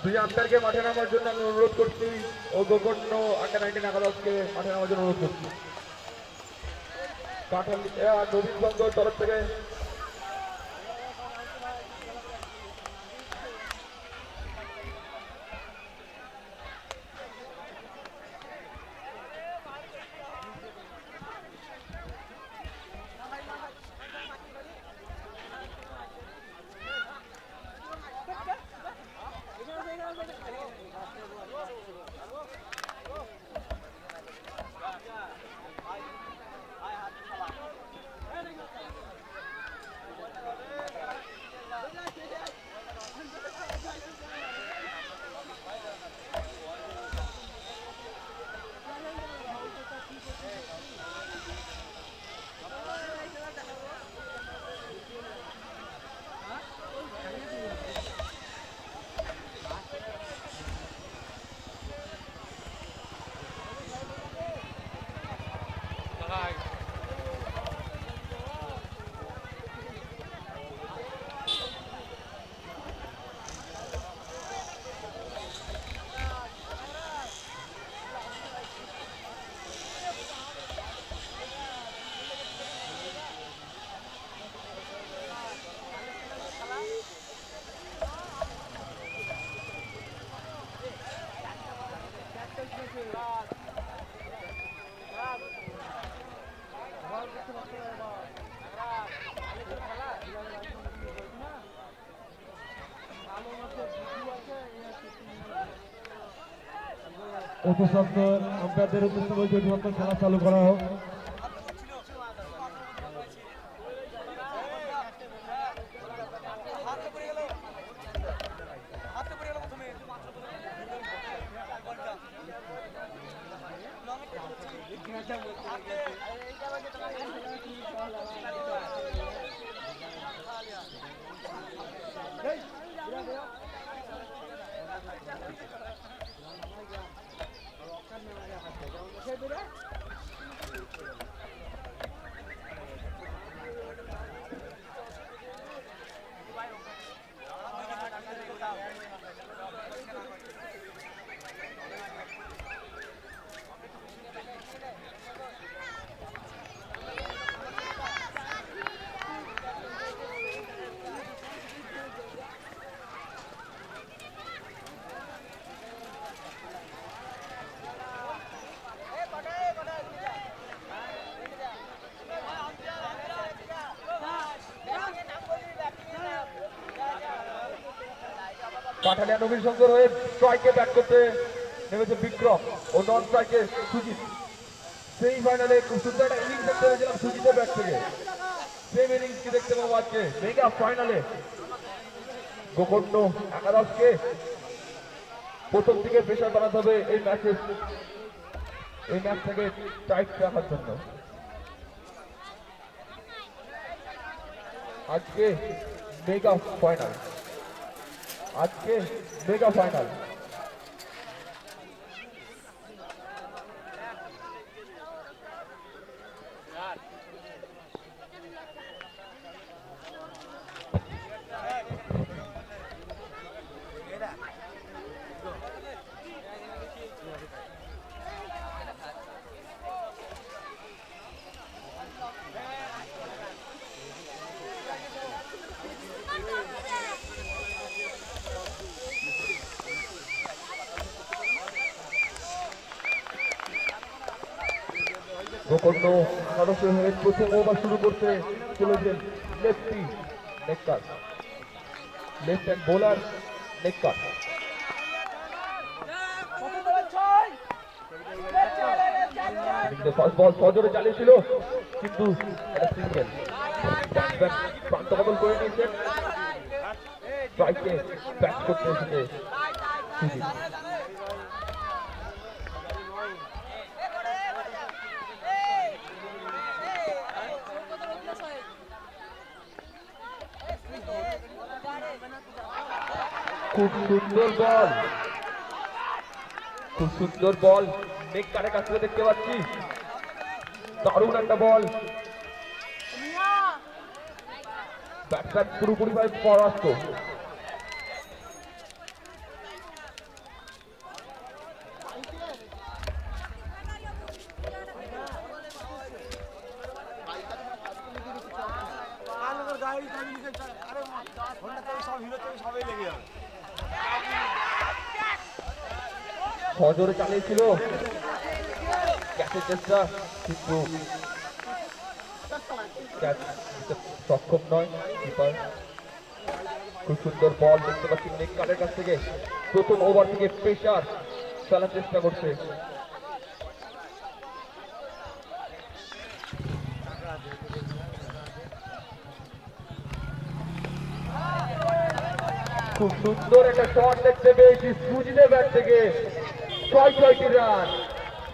দুই আম্পায়ারকে মাঠে নামার জন্য আমি অনুরোধ করছি ও গোকুল আন্ডার-19 একাদশকে মাঠে নামার জন্য অনুরোধ করছি। কাঠালিয়া নবীন সংঘর তরফ থেকে অতি সত্তর আম্পায়ারদের উদ্দেশ্যে বলছি অতি সত্তর খেলা চালু করা হোক। কাঠালিয়া নবীন শঙ্কর হয়ে স্ট্রাইকে ব্যাট করতে নেমেছে বিক্রম ও নন স্ট্রাইকে সুজিত। সেমিফাইনালে খুব সুন্দর একটা ইনিংস দেখতে পেয়েছিলাম সুজিতের ব্যাট থেকে, সেম ইনিংস কি দেখতে পাবো আজকে মেগা ফাইনালে। গোকর্ণ একাদশকে প্রথম দিকে প্রেশার বানাতে হবে এই ম্যাচটাকে টাইট রাখার জন্য। আজকে মেগা ফাইনাল, আজকে মেগা ফাইনাল। গোকর্ণ একাদশ হয়ে প্রথম ওভার শুরু করতে চলেছেন লেফটি নেককার, লেফট হ্যান্ড বোলার নেককার। ফার্স্ট বল সজোরে চালিয়েছিল কিন্তু এটা সিঙ্গেল। ব্যাটসম্যান প্রান্ত বদল করে নিয়েছেন, স্ট্রাইকে ব্যাট করতে এসেছে সুজিত। খুব সুন্দর বল, খুব সুন্দর বল নেককারের কাছ থেকে দেখতে পাচ্ছি, দারুণ একটা বল। ব্যাটসম্যান পুরোপুরিভাবে পরাস্ত। সজোরে চালিয়েছিল ক্যাচের চেষ্টা কিন্তু ক্যাচ দিতে সক্ষম নয় কিপার। খুব সুন্দর বল দেখতে পাচ্ছি নেককারের কাছ থেকে, প্রথম ওভার থেকে প্রেসার ফেলার চেষ্টা করছে। খুব সুন্দর একটা শট দেখতে পেয়েছি সুজিতের ব্যাট থেকে, 6টি রান,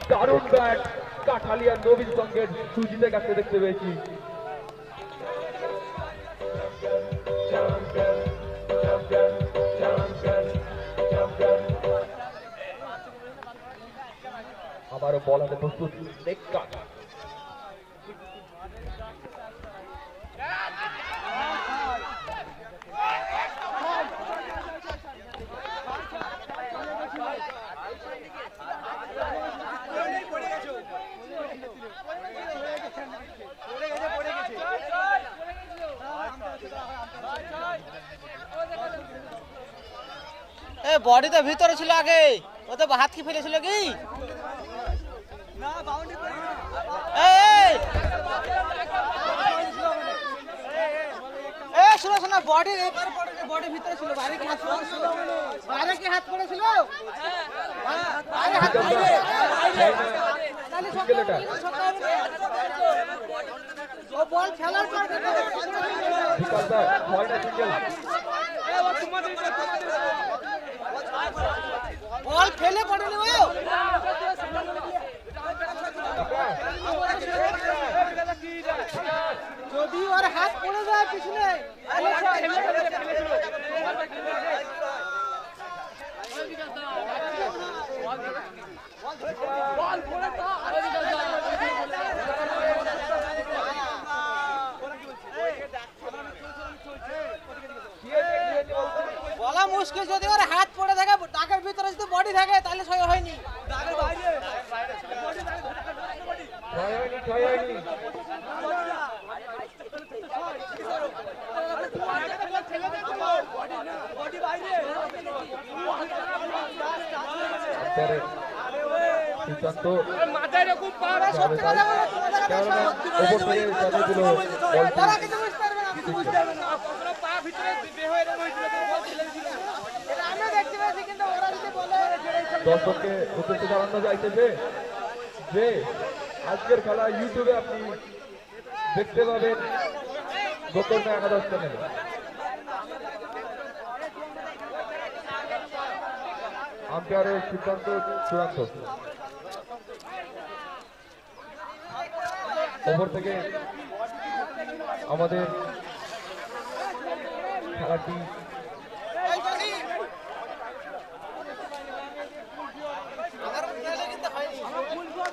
দারুণ ব্যাট কাঠালিয়া নবীন সঙ্গের সুজিতের কাছে দেখতে পেয়েছি। আবারও বল হাতে প্রস্তুত নেককার। বডি তো ভিতরে ছিল আগে, ও তো হাত কি ফেলেছিল কি? শোনো শোনো, বডি ভিতরে ছিল, বাইরে কি বাইরে কি হাত পড়েছিল? বাইরে হাত পড়েছিল। তাহলে সিঙ্গেল এটা ও বল খেলার পর দেখো। বিকাশ দা হয় না সিঙ্গেল বল ফেলে পড়েনি ও। যদি ওর হাত পড়ে যায় পিছনে বলা মুশকিল। যদি ওর হাত পড়ে থাকে ডাকের ভিতরে যদি বডি থাকে তাহলে সই হয়নি। ছয় হয়নি সিদ্ধান্ত সত্যি কথা বলো, কেননা ওপর থেকে চালিয়ে দিল বলটি ওরা কিছু বুঝতে পারবে না, কিছু বুঝতে পারবে না। এটা আমিও দেখতে পেয়েছি, কিন্তু ওরা যদি বলে দর্শককে উদ্দেশ্যে জানানো যাইতেছে যে আজকের খেলা ইউটিউবে আপনি দেখতে পাবেন গোকর্ণ একাদশ চ্যানেলে। আম্পায়ারের সিদ্ধান্ত চূড়ান্ত। ওপর থেকে আমাদের খেলাটি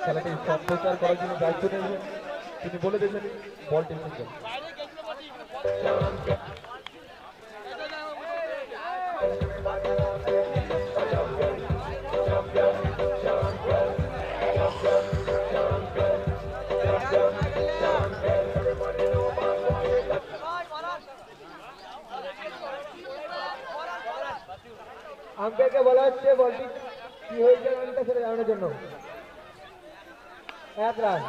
খেলাটি সম্প্রচার করার জন্য দায়িত্ব নিয়েছেন। তিনি বলে দিয়েছেন বলটি সিঙ্গেল। আম্পায়ারকে বলা হচ্ছে বলটি কি হয়েছে রানটা সেটা জানানোর জন্য। 1 রান।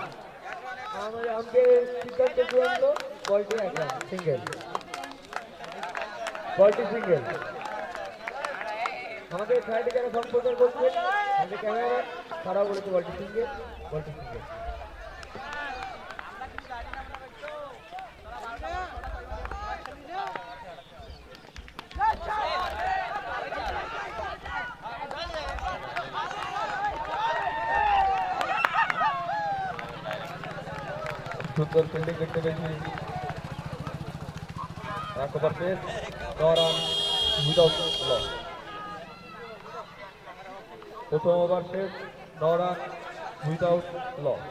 আমাদের আম্পায়ারের সিদ্ধান্ত চূড়ান্ত, বলটি 1 রান, সিঙ্গেল। বলটি সিঙ্গেল। আমাদের খেলাটি যারা সম্প্রচার করছে আমাদের ক্যামেরা তারাও বলেছে বলটি সিঙ্গেল, বলটি সিঙ্গেল। সুন্দর ফিল্ডিং দেখতে পেয়েছি। 1 ওভার শেষ, 9 রান উইদাউট লস। প্রথম ওভার শেষ, 9 run without loss.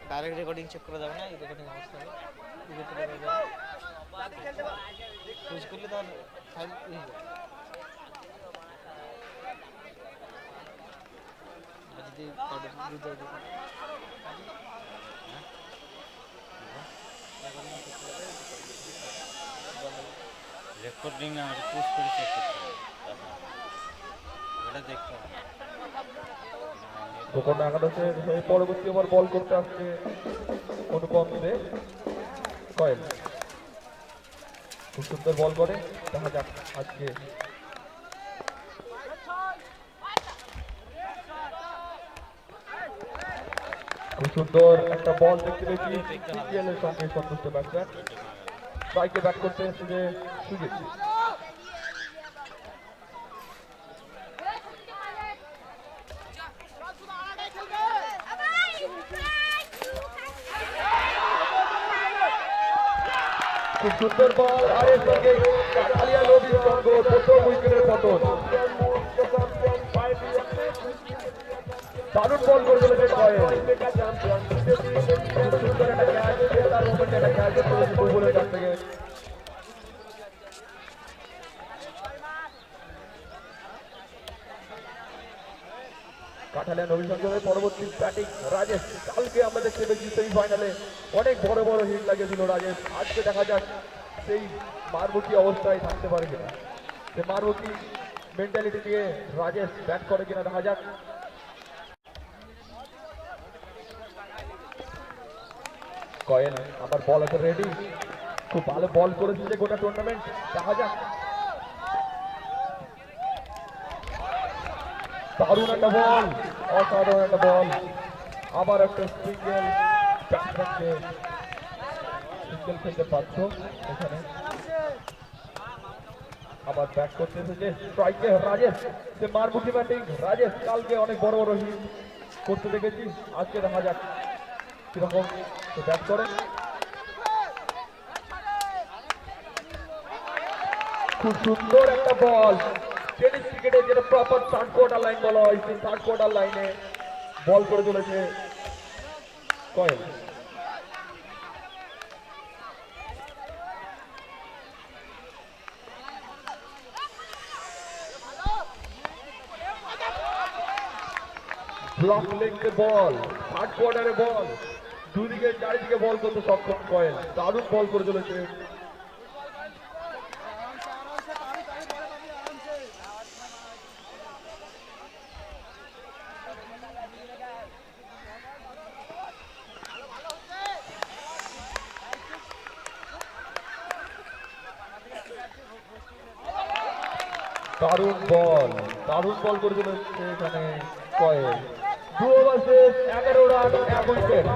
Direct recording check করা যাবে না? এই রেকর্ডিং অবস্থা হবে পুশ করলে তার ফাইল যদি রেকর্ডিং না পুশ করে চেক করতে হবে, এটা দেখতে হবে। গোকর্ণ একাদশের হয়ে পরবর্তী ওভার বল করতে আসছে অনুপম দে কয়েল। খুব সুন্দর বল করে, দেখা যাক আজকে খুব সুন্দর একটা বল দেখতে পেয়েছি। সিপিএলের সঙ্গে সন্তুষ্ট ব্যাটসম্যান স্ট্রাইকে ব্যাট করতে এসেছে যে সুজিত। খুব সুন্দর বল, আর এর সঙ্গে কাঠালিয়া নদীর সঙ্গ প্রথম উইকেটের পতন। দারুণ বল করে চলেছে কয়েল। খুব সুন্দর একটা ক্যাচ, তার মোমেন্টে একটা ক্যাচ করেছে বুলবুলের কাছ থেকে। কাঠালিয়া নবীন সংগ্রামের পরবর্তী ব্যাটিং রাজেশ। কালকে আমরা দেখতে পেয়েছি সেমিফাইনালে অনেক বড় বড় হিট লাগিয়েছিল রাজেশ। আজকে দেখা যাক সেই মারমুখী অবস্থায় থাকতে পারে কিনা, সে মারমুখী মেন্টালিটি দিয়ে রাজেশ ব্যাট করে কিনা দেখা যাক। কয়েল আবার বল আছে রেডি, খুব ভালো বল করেছে যে গোটা টুর্নামেন্ট, দেখা যাক। দারুণ একটা বল, অসাধারণ একটা বল, আবার একটা সিঙ্গেল, ব্যাটসম্যানকে সিঙ্গেল খেলতে পারছ এখানে। আবার ব্যাট করতে এসেছে স্ট্রাইকে রাজেশ, সে মারমুখী ব্যাটিং রাজেশ, কালকে অনেক বড় বড় হিট করতে দেখেছি, আজকে দেখা যাক কিরকম সে ব্যাট করে। খুব সুন্দর একটা বল, টেনিস ক্রিকেটে যেটা প্রপার থার্ড কোয়ার্টার লাইন বলা হয়, সেই থার্ড কোয়ার্টার লাইনে বল করে চলেছে কয়েল। ব্লক লেগের বল, থার্ড কোয়ার্টারে বল, দুদিকে চারিদিকে বল করতে সক্ষম কয়েল, দারুণ বল করে চলেছে। দারুণ বল, দারুণ বল করে চলেছে এখানে কয়েল। 2 ওভার শেষ, 11 রান 1 উইকেট।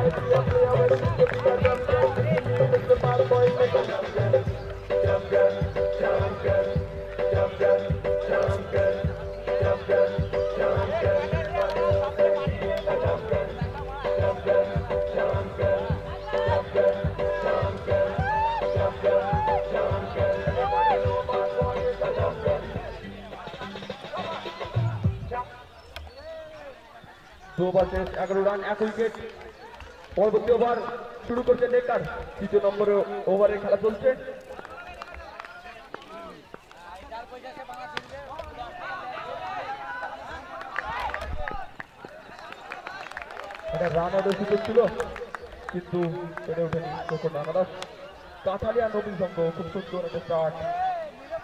দু ওভার শেষ, 11 রান 1 উইকেট। পরবর্তী ওভার শুরু করছে নেকার, 3 নম্বরে ওভারে খেলা চলছে। এটা রান আউটের সুযোগ ছিল কিন্তু পেরে ওঠেনি তখন রানাদাস। কাঠালিয়া নবীন সংঘ খুব সুন্দর একটা স্টার্ট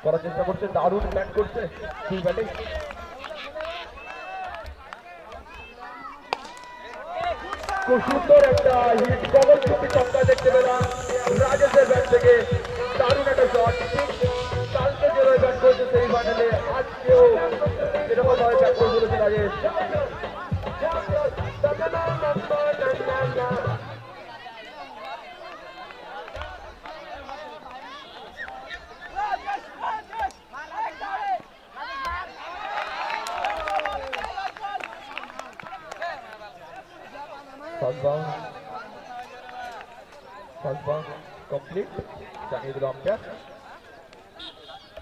করার চেষ্টা করছে, দারুণ ব্যাট করছে, দুই ব্যাটিং। খুব সুন্দর একটা হিট, কবল ছুটি ছক্কা দেখতে পেলাম রাজেশের ব্যাট থেকে, দারুণ একটা শট। কালকে যেভাবে ব্যাট করেছে সেই ফাইনালে, আজকেও এরকম ভাবে ব্যাট করে চলেছে রাজেশ। First bound complete, জানিয়ে দিল আম্পায়ার।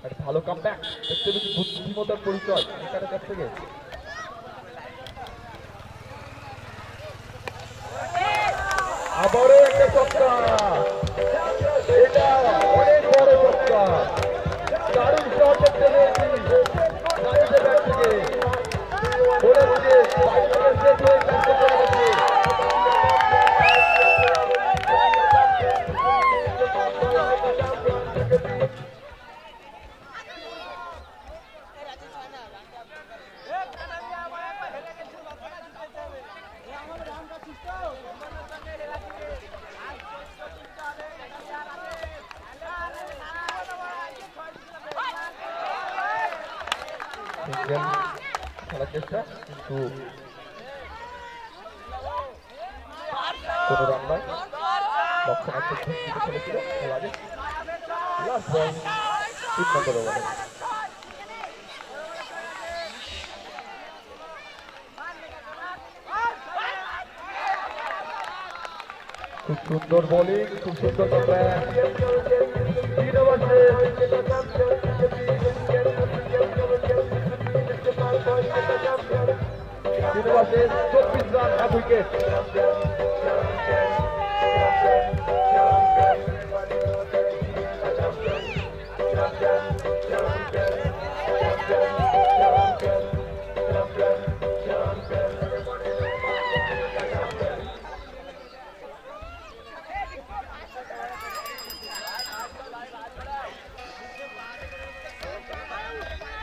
একটা ভালো কামব্যাক দেখতে পেয়েছি, বুদ্ধিমত্তার পরিচয় এটার কাছ থেকে। আবারও একটা ছক্কা, এটা অনেক বড় ছক্কা, দারুণ শট দেখতে পেয়েছি রাজেশের ব্যাট থেকে। বলে দিচ্ছে ফাইনালের শেষ হয়ে গেছে। খেলার চেষ্টা কিন্তু কোনো রান নয়, লক্ষণাত্মক দিকে খেলেছিল রাজেশ। লাস্ট বল 3 নম্বর ওভারে। খুব সুন্দর বোলিং, খুব সুন্দর ব্যাট। 3 ওভার শেষ, 24 রান 1 উইকেট।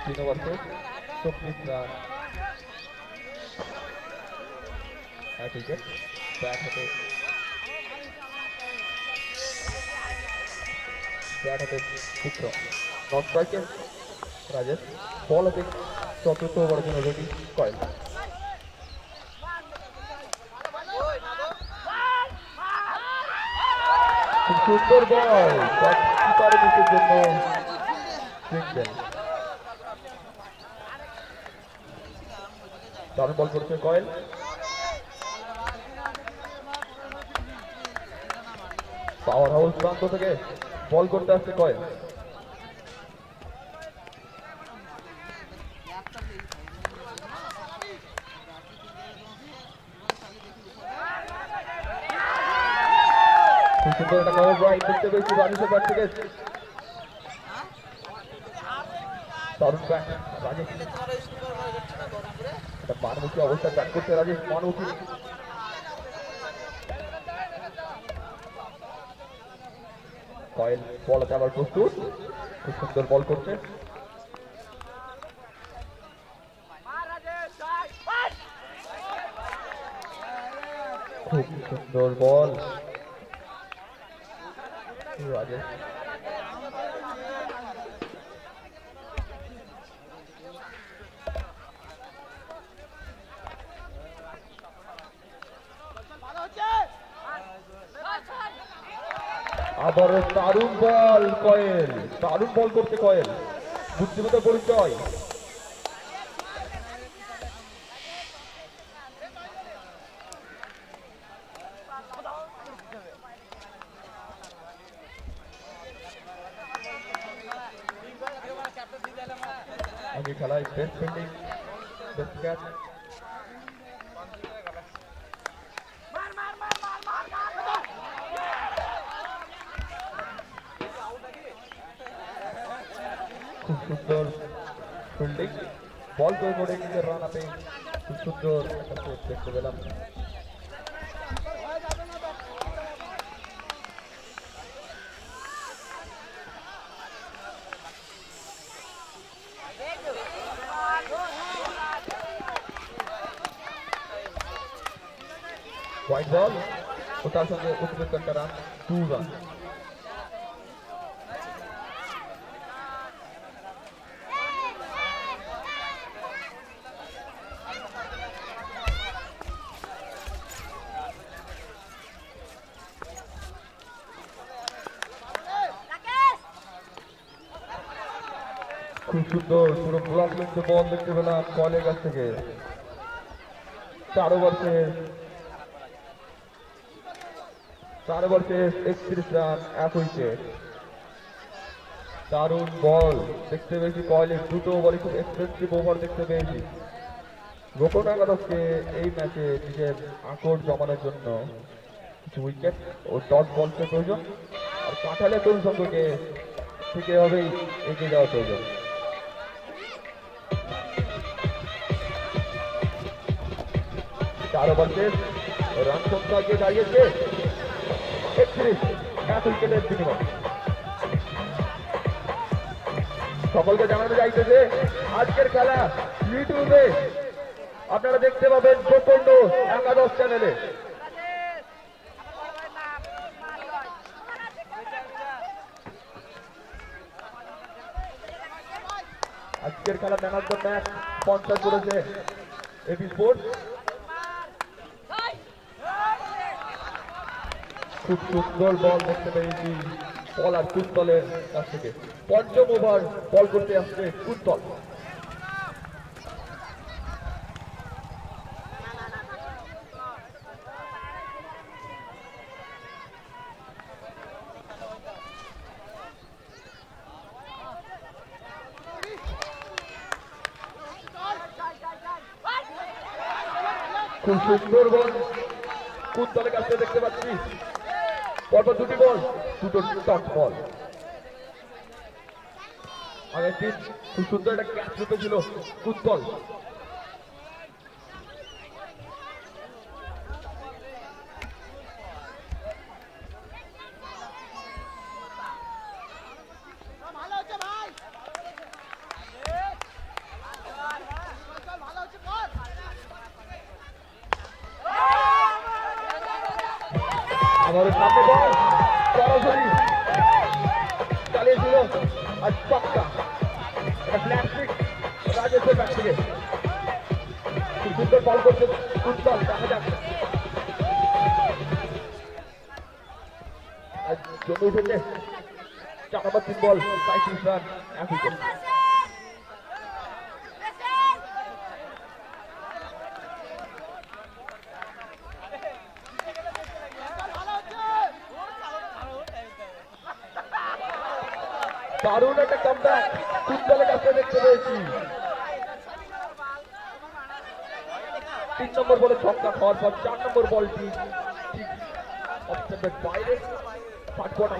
तीन ओवर से 24 रन विकेट बैट होते ব্যাট হাতে পুত্র নট স্ট্রাইকে রাজেশ বল হাতে চতুর্থ ওভারের জন্য রেডি কয়েল খুব সুন্দর বল কিপারের নিচের জন্য সিঙ্গেল দারুণ বল করছে কয়েল পাওয়ার হাউস প্রান্ত থেকে বল করতে আসছে কয়েল খুব সুন্দর একটা কভার ড্রাইভ দেখতে পেয়েছি রাজেশের ব্যাট থেকে দারুণ ব্যাট রাজেশ একটা মানমুখী অবস্থায় ব্যাট করছে রাজেশ মানমুখী কয়েল বল আবার প্রস্তুত খুব সুন্দর বল করছে খুব সুন্দর বল রাজেশ আবার দারুণ বল কয়েল দারুণ বল করছে কয়েল বুদ্ধিমত্তার পরিচয় আগে খেলায় বেস্ট ফিল্ডিং বেস্ট ক্যাচ খুব সুন্দর ফিল্ডিং বল করে নিজের রান আপে খুব সুন্দর একটা সেভ দেখতে পেলাম হোয়াইট বল ও তার সঙ্গে উদ্বেগ একটা রান 2 রান খুব সুন্দর পুরো ব্লক লেন্থে বল দেখতে পেলাম কলের কাছ থেকে 4 ওভার শেষ 31 রান 1 উইকেট দারুণ বল দেখতে পেয়েছি কয়েলের দুটো ওভারে খুব এক্সপেন্সিভ ওভার দেখতে পেয়েছি গোপন একাদশকে এই ম্যাচে নিজের আকড় জমানোর জন্য কিছু উইকেট ও 10 বলসের প্রয়োজন আর কাঁঠালের তরুণ সংঘকে ঠিক এভাবেই এগিয়ে যাওয়া প্রয়োজন 4 ওভার শেষ রান সংখ্যা গিয়ে দাঁড়িয়েছে 31 1 উইকেটের বিনিময় সকলকে জানানো যাইতেছে আজকের খেলা ইউটিউবে আপনারা দেখতে পাবেন গোপন একাদশ চ্যানেলে আজকের খেলা man of the match sponsor করেছে এবি স্পোর্টস খুব সুন্দর বল দেখতে পেয়েছি বল আর কুন্তলের কাছ থেকে পঞ্চম ওভার বল করতে আসছে কুন্তল খুব সুন্দর বল কুন্তলের কাছে দেখতে পাচ্ছি পরপর দুটি বল দুটো টপ বল আগের দিন খুব সুন্দর একটা ক্যাচ ছিল কুন্তল আমাদের সামনে বল সরাসরি চেয়েছিল আর পাক্কা একটা ফ্ল্যাট পিক রাজেশের ব্যাট থেকে খুব সুন্দর বল করছে উত্তল দেখা যাক আর জমে উঠেছে 4 নম্বর 3 বল 35 রান 1 উইকেট দারুণ একটা কামব্যাক ফুটবলের কাছে দেখতে পেয়েছি 3 নম্বর বলে ছক্কা খাওয়ার পর 4 নম্বর বলটি ঠিক অফসাইডের বাইরে 60 বল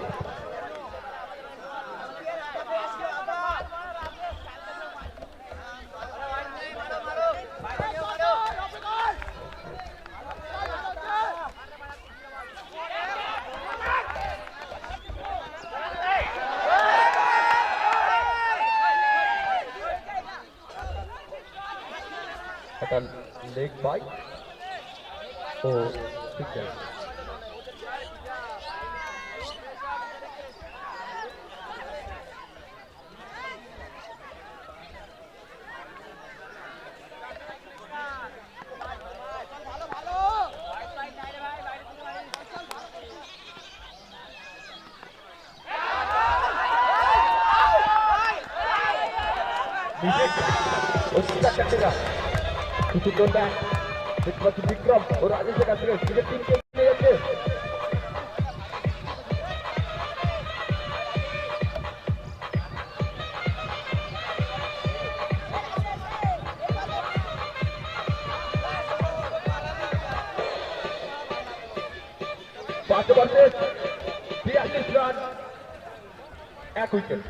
একটা লেগ বাই ও সিক্সের সুন্দর ব্যাট দেখতে পাচ্ছি বিক্রম ও রাজেশের কাছ থেকে ক্রিকেট টিমকে নিয়ে যাচ্ছে পাশাপাশি 42 রান 1 উইকেট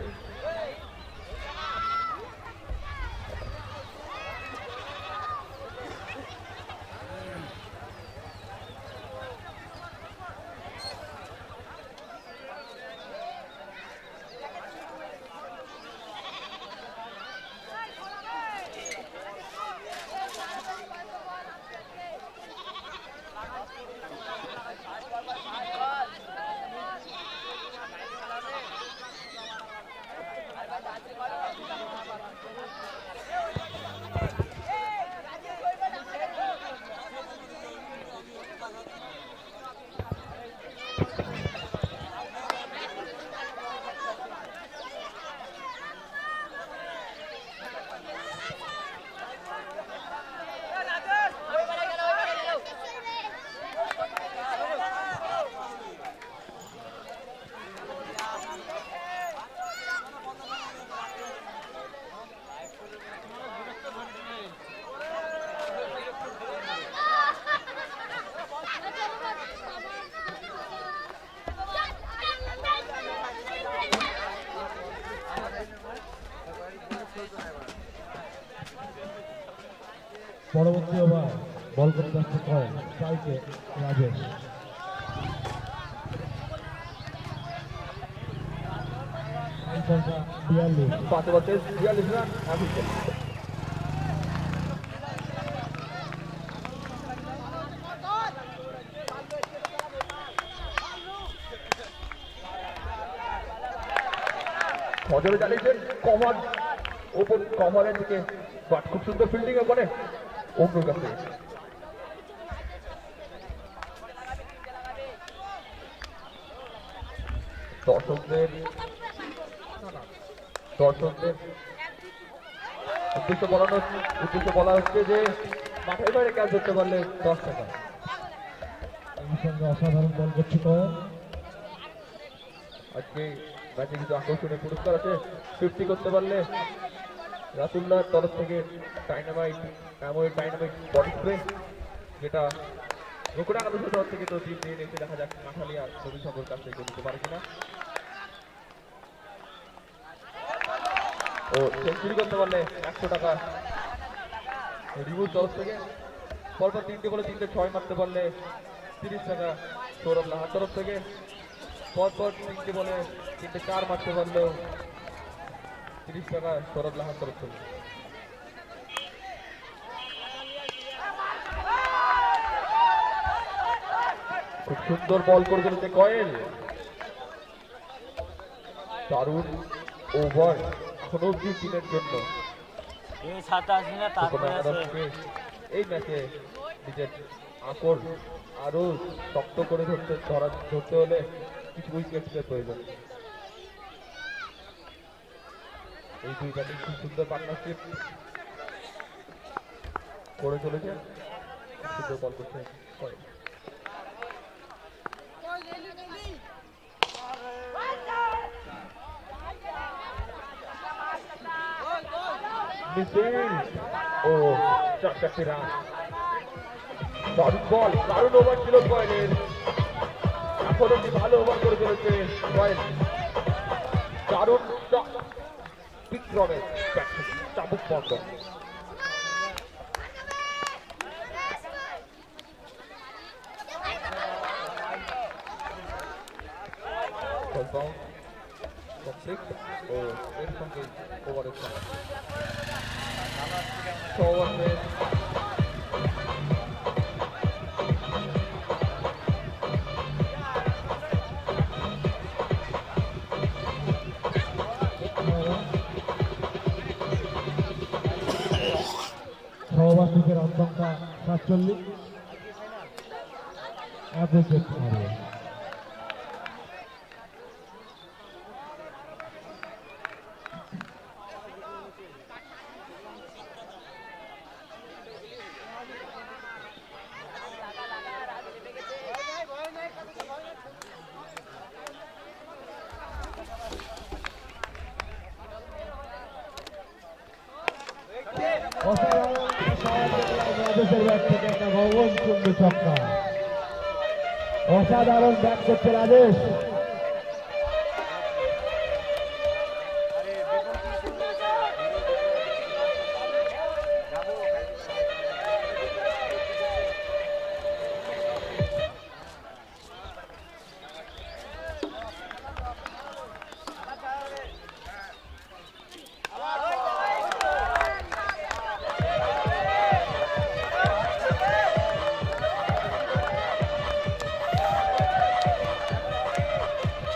পরবর্তী ওভার বল করতে যাচ্ছে কয়েন স্ট্রাইকে রাজেশ সংখ্যা 42 পাশাপাশি 42 রান 1 উইকেট নজরে চালিয়েছেন কভার ওপর কভারের দিকে বাট খুব সুন্দর ফিল্ডিং ওখানে অঙ্কুর কাছে দর্শকদের উদ্দেশ্য বলা হচ্ছে যে মাঠের বাইরে ক্যাচ ধরতে পারলে 10 টাকা এই সঙ্গে অসাধারণ বল করছে কয়েন আজকে ম্যাচে কিছু আকর্ষণীয় পুরস্কার আছে 50 করতে পারলে রাতুল্লাহর তরফ থেকে ডাইনামাইট বডি স্প্রে যেটা গোকুড়া আকাশের তরফ থেকে তো টিম নিয়ে এসে দেখা যাক কাঁঠালিয়া রবি শঙ্কর কাছ থেকে দিতে পারে কিনা ও সেঞ্চুরি করতে পারলে 100 টাকা রিভিউর তরফ থেকে পরপর 3টে বলে 3টে 6 মারতে পারলে 30 টাকা সৌরভ লাহার তরফ থেকে পরপর 3টে বলে 3টে 4 মারতে পারলেও 30 টাকা সৌরভ লাহার তরফ থেকে খুব সুন্দর বল করে চলেছে কয়েল দারুণ ওভার এখনো অব্দি টিমের জন্য। এই সাথে আসবি না তারপরে আছে এই ম্যাচে নিজের আকর আরো শক্ত করে ধরতে হলে কিছু উইকেটের প্রয়োজন। এই দুই ব্যাটিং খুব সুন্দর পার্টনারশিপ করে চলেছে, খুব সুন্দর বল করছে। ও চারটি রান, দারুণ বল, দারুণ ওভার ছিল কয়েলের। এখন অব্দি ভালো ওভার করে চলেছে কয়েল, দারুণ বিক্রমের চাবুক বন্ধ। ও এর সঙ্গে ওভারের সময় 6 ওভার শেষ। সহবাস থেকে রান সংখ্যা 47, অ্যাভারেজ রেট হারিয়ে। অসাধারণ ব্যাট করছে রাজেশ।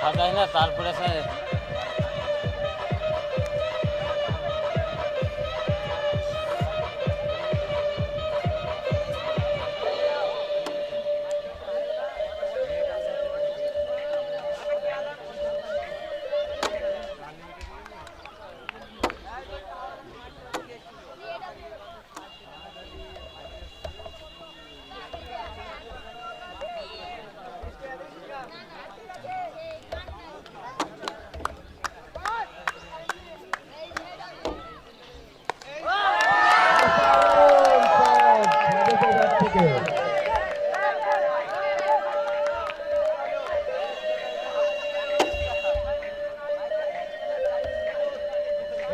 সাজাই না তারপরে আছে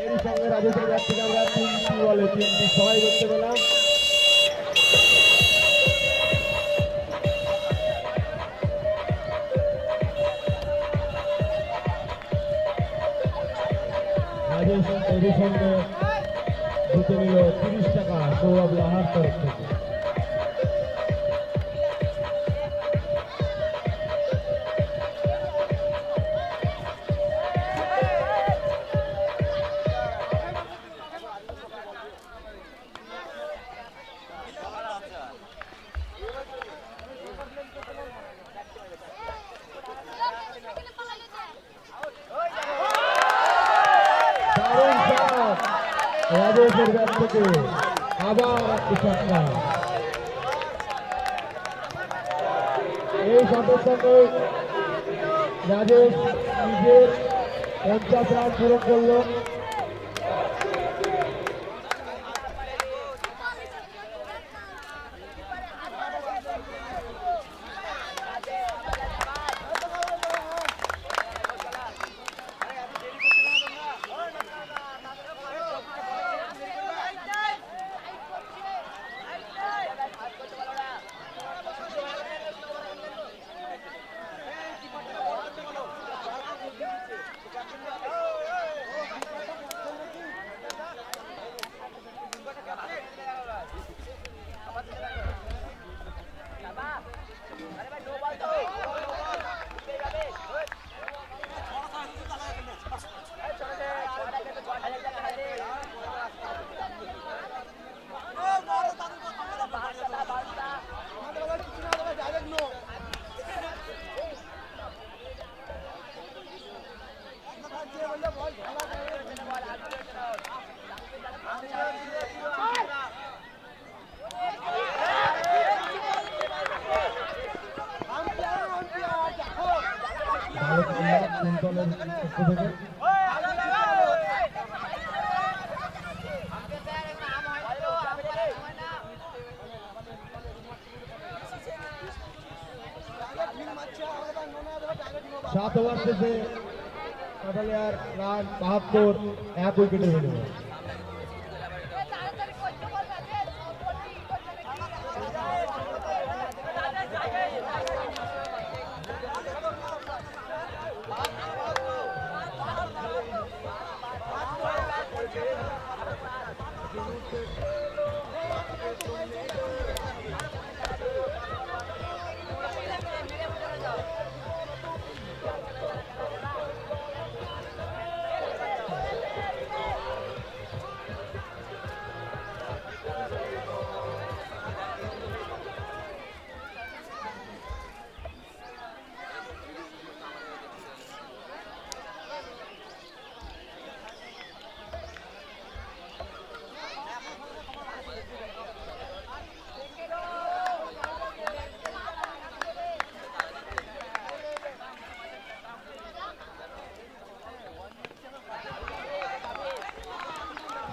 এর সঙ্গে রাজেশের ব্যাট থেকে আমরা 3টি বলে 3টি ছয় করতে পেলাম। রাজেশ এর সঙ্গে জিতে নিল 30 টাকা সৌরভ লাহার তরফ থেকে। রাজেশের ব্যাট থেকে আবার একটি ছক্কা। এই শটের সঙ্গে রাজেশ নিজের 50 রান পূরণ করল। দলের পক্ষ থেকে। সাত ওভার শেষে কাঁঠালিয়ার রান ৭২, ১ উইকেটের বিনিময়ে।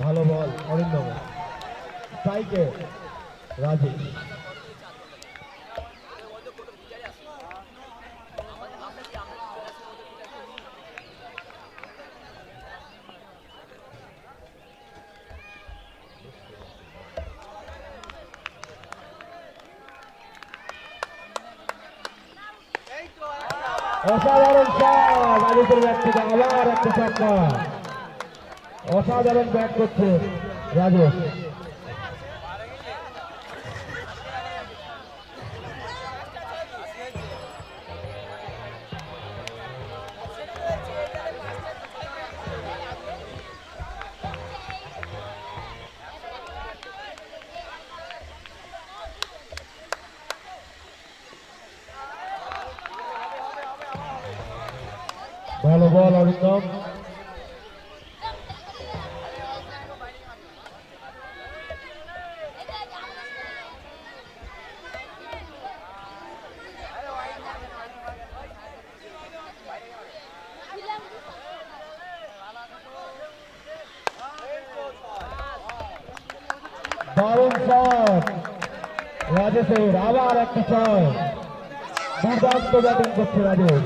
ভালো বল অরিন্দম, স্ট্রাইকে রাজেশ। অসাধারণ শট রাজেশের ব্যাট থেকে, আবার একটা ছক্কা। অসাধারণ ব্যাট করছে রাজেশ। ভালো বল অরিন্দম। দারুণ শট রাজেশের, আবার একটি ছয়। দুর্দান্ত ব্যাটিং করছে রাজেশ।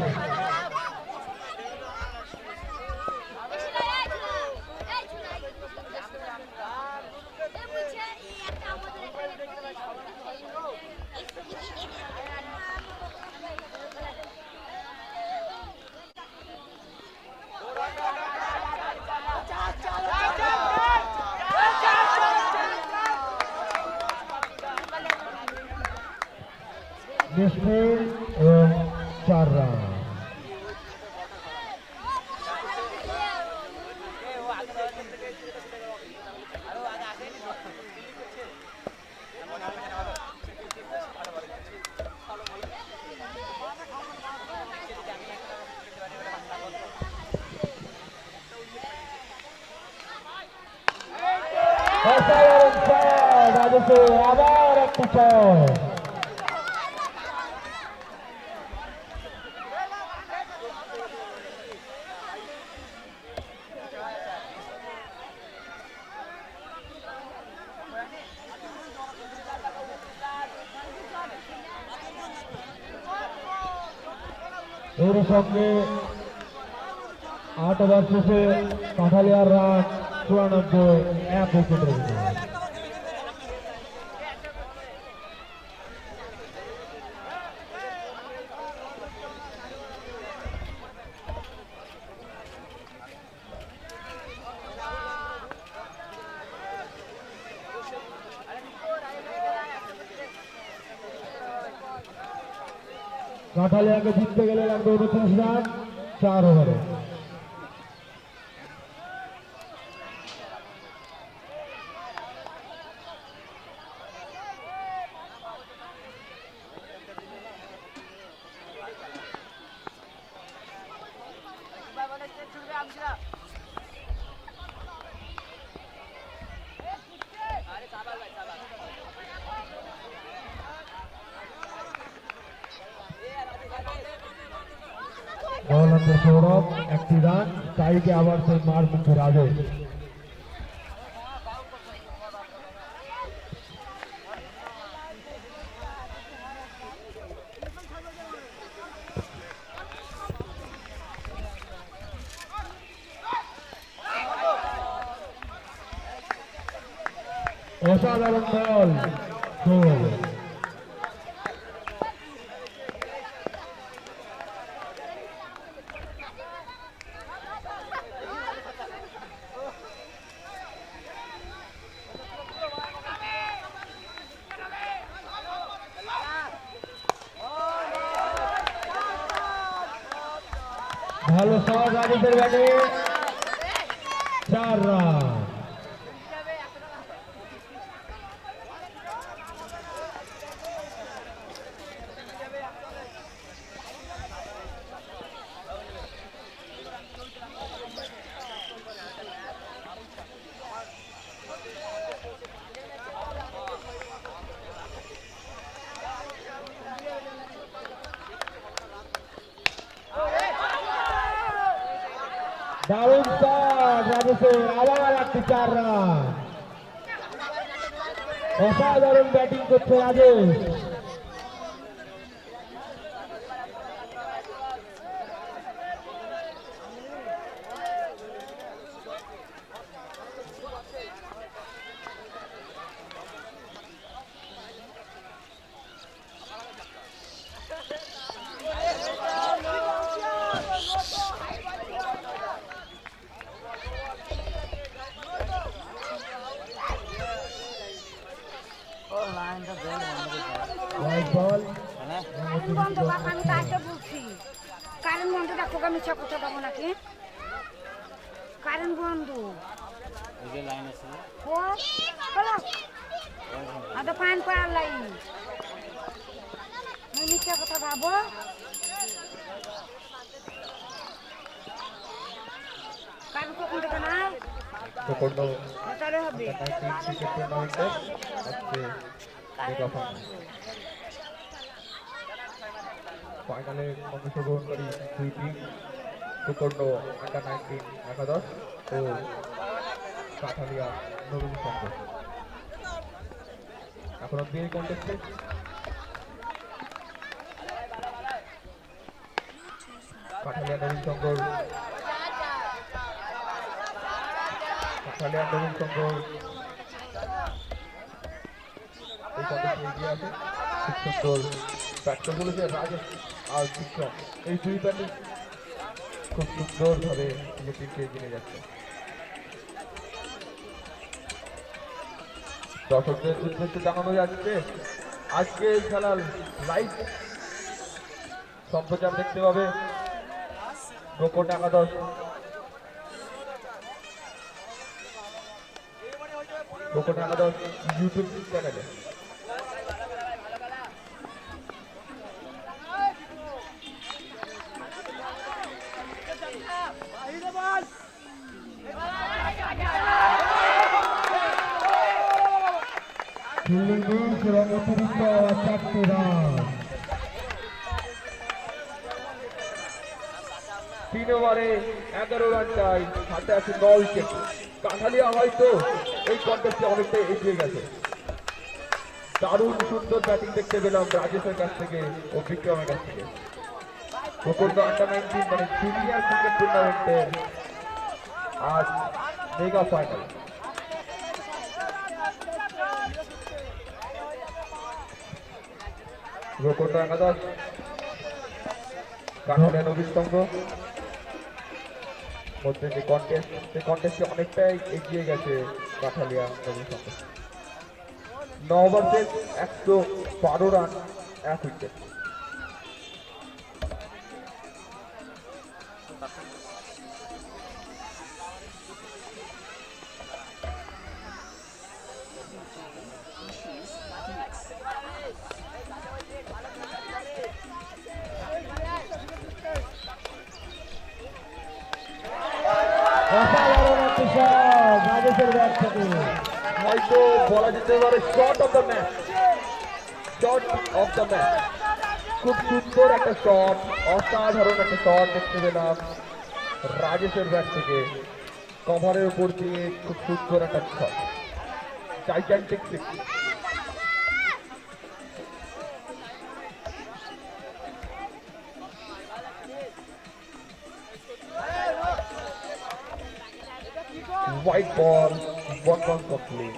বিস্মিল এবং 4 রান। অসাধারণ শট রাজেশের, আবার একটি ছয়। এর সঙ্গে 8 ওভার শেষে কাঁঠালিয়ার রান 94, 1 উইকেটের বিনিময়ে। কাঁঠালিয়াকে জিততে গেলে লাগবে 29 রান 4 ওভারে। বল যাচ্ছে সৌরভ, একটি রান, তাইকে আবার সেই মার মুখে রাজেশ। অসাধারণ বল, গোল। ভালো শট রাজেশের ব্যাটে, 4 রান। দারুণ শট রাজেশের, আবার একটি 4 রান। অসাধারণ ব্যাটিং করছে রাজেশ। White ball, বন্ধ বাপ, আমি তো আগে বলছি কারেন্ট বন্ধ রাখো, আমি মিথ্যা কথা পাবো নাকি? কারেন্ট বন্ধ আদা পান পাড়ার লাইন, আমি মিথ্যা কথা ভাবো। কারেন্ট কখন থেকে নাই তাহলে হবে। ফাইনালে অংশগ্রহণকারী দুই টিম গোকর্ণ আন্ডার-19 একাদশ ও কাঠালিয়া নবীন সংঘ। এখন অব্দি এই কন্টেস্টে কাঠালিয়া নবীন সংঘ এই কন্টেস্টে এগিয়ে আছে। খুব সুন্দর ব্যাট করে বলেছে রাজেশ আর বিক্রম, এই দুই ব্যাটিং খুব সুন্দরভাবে নিজের টিমকে এগিয়ে নিয়ে যাচ্ছে। দর্শকদের উদ্দেশ্যে জানানো যাচ্ছে আজকে এই খেলার লাইভ সম্প্রচার দেখতে পাবে গোকর্ণ একাদশ ইউটিউব চ্যানেলে। ফিল্ডিং মিস এবং অতিরিক্ত 4টি রান। 3 ওভারে 11 রান চাই, হাতে আছে 9 উইকেট। কাঠালিয়া হয়তো এই কন্টেস্টে অনেকটা এগিয়ে গেছে। দারুণ সুন্দর ব্যাটিং দেখতে পেলাম রাজেশের কাছ থেকে ও বিক্রমের কাছ থেকে। গোকর্ণ আন্ডার-19 মানে সিনিয়র ক্রিকেট টুর্নামেন্টের আজ মেগা ফাইনাল। গোকর্ণ একাদশ কাঠালিয়া নবীন সংঘ মধ্যে যে কন্টেস্টে অনেকটাই এগিয়ে গেছে কাঠালিয়া নবীন সংঘ। 9 ওভার শেষ, 112 রান, 1 উইকেট। অসাধারণ একটি শট রাজেশের ব্যাট থেকে, হয়তো বলা যেতে পারে শট অফ দ্য ম্যাচ। খুব সুন্দর একটা শট, অসাধারণ একটা শট দেখতে পেলাম রাজেশের ব্যাট থেকে। কভারের উপর দিয়ে খুব সুন্দর একটা shot, জাইজ্যান্টিক six. White ball, 1 run complete.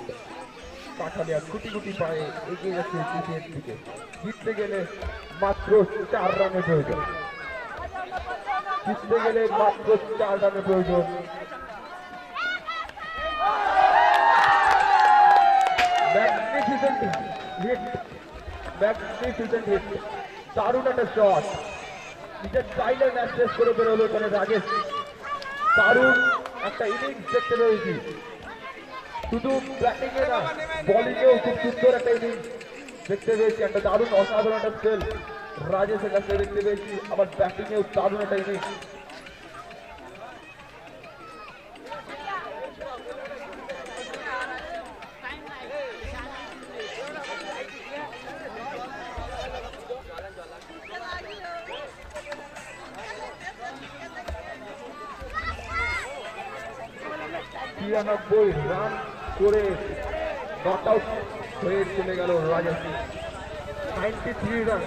Kathalia গুটি গুটি পায়ে এগিয়ে যাচ্ছে জিতের দিকে। জিততে গেলে মাত্র 4 রানের প্রয়োজন, জিততে গেলে মাত্র 4 রানের প্রয়োজন। ম্যাগনিফিসেন্ট হিট, ম্যাগনিফিসেন্ট হিট, দারুণ একটা শট। নিজের চাইলে ম্যাচ শেষ করে বেরোলো এখানে রাজেশ। দারুণ একটা ইনিংস দেখতে পেয়েছি, শুধু ব্যাটিং এ না বোলিং এও খুব সুন্দর একটা ইনিংস দেখতে পেয়েছি। একটা দারুণ অসাধারণ একটা স্পেল রাজেশের কাছে দেখতে পেয়েছি, আবার ব্যাটিং এও দারুণ একটা ইনিংস। ছিয়ানব্বই রান করে নট আউট হয়ে চলে গেল Rajesh. 93 run,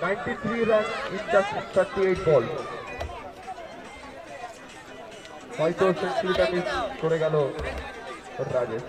93 run in just 38 বল। হয়তো সেঞ্চুরিটা মিস করে গেল রাজেশ।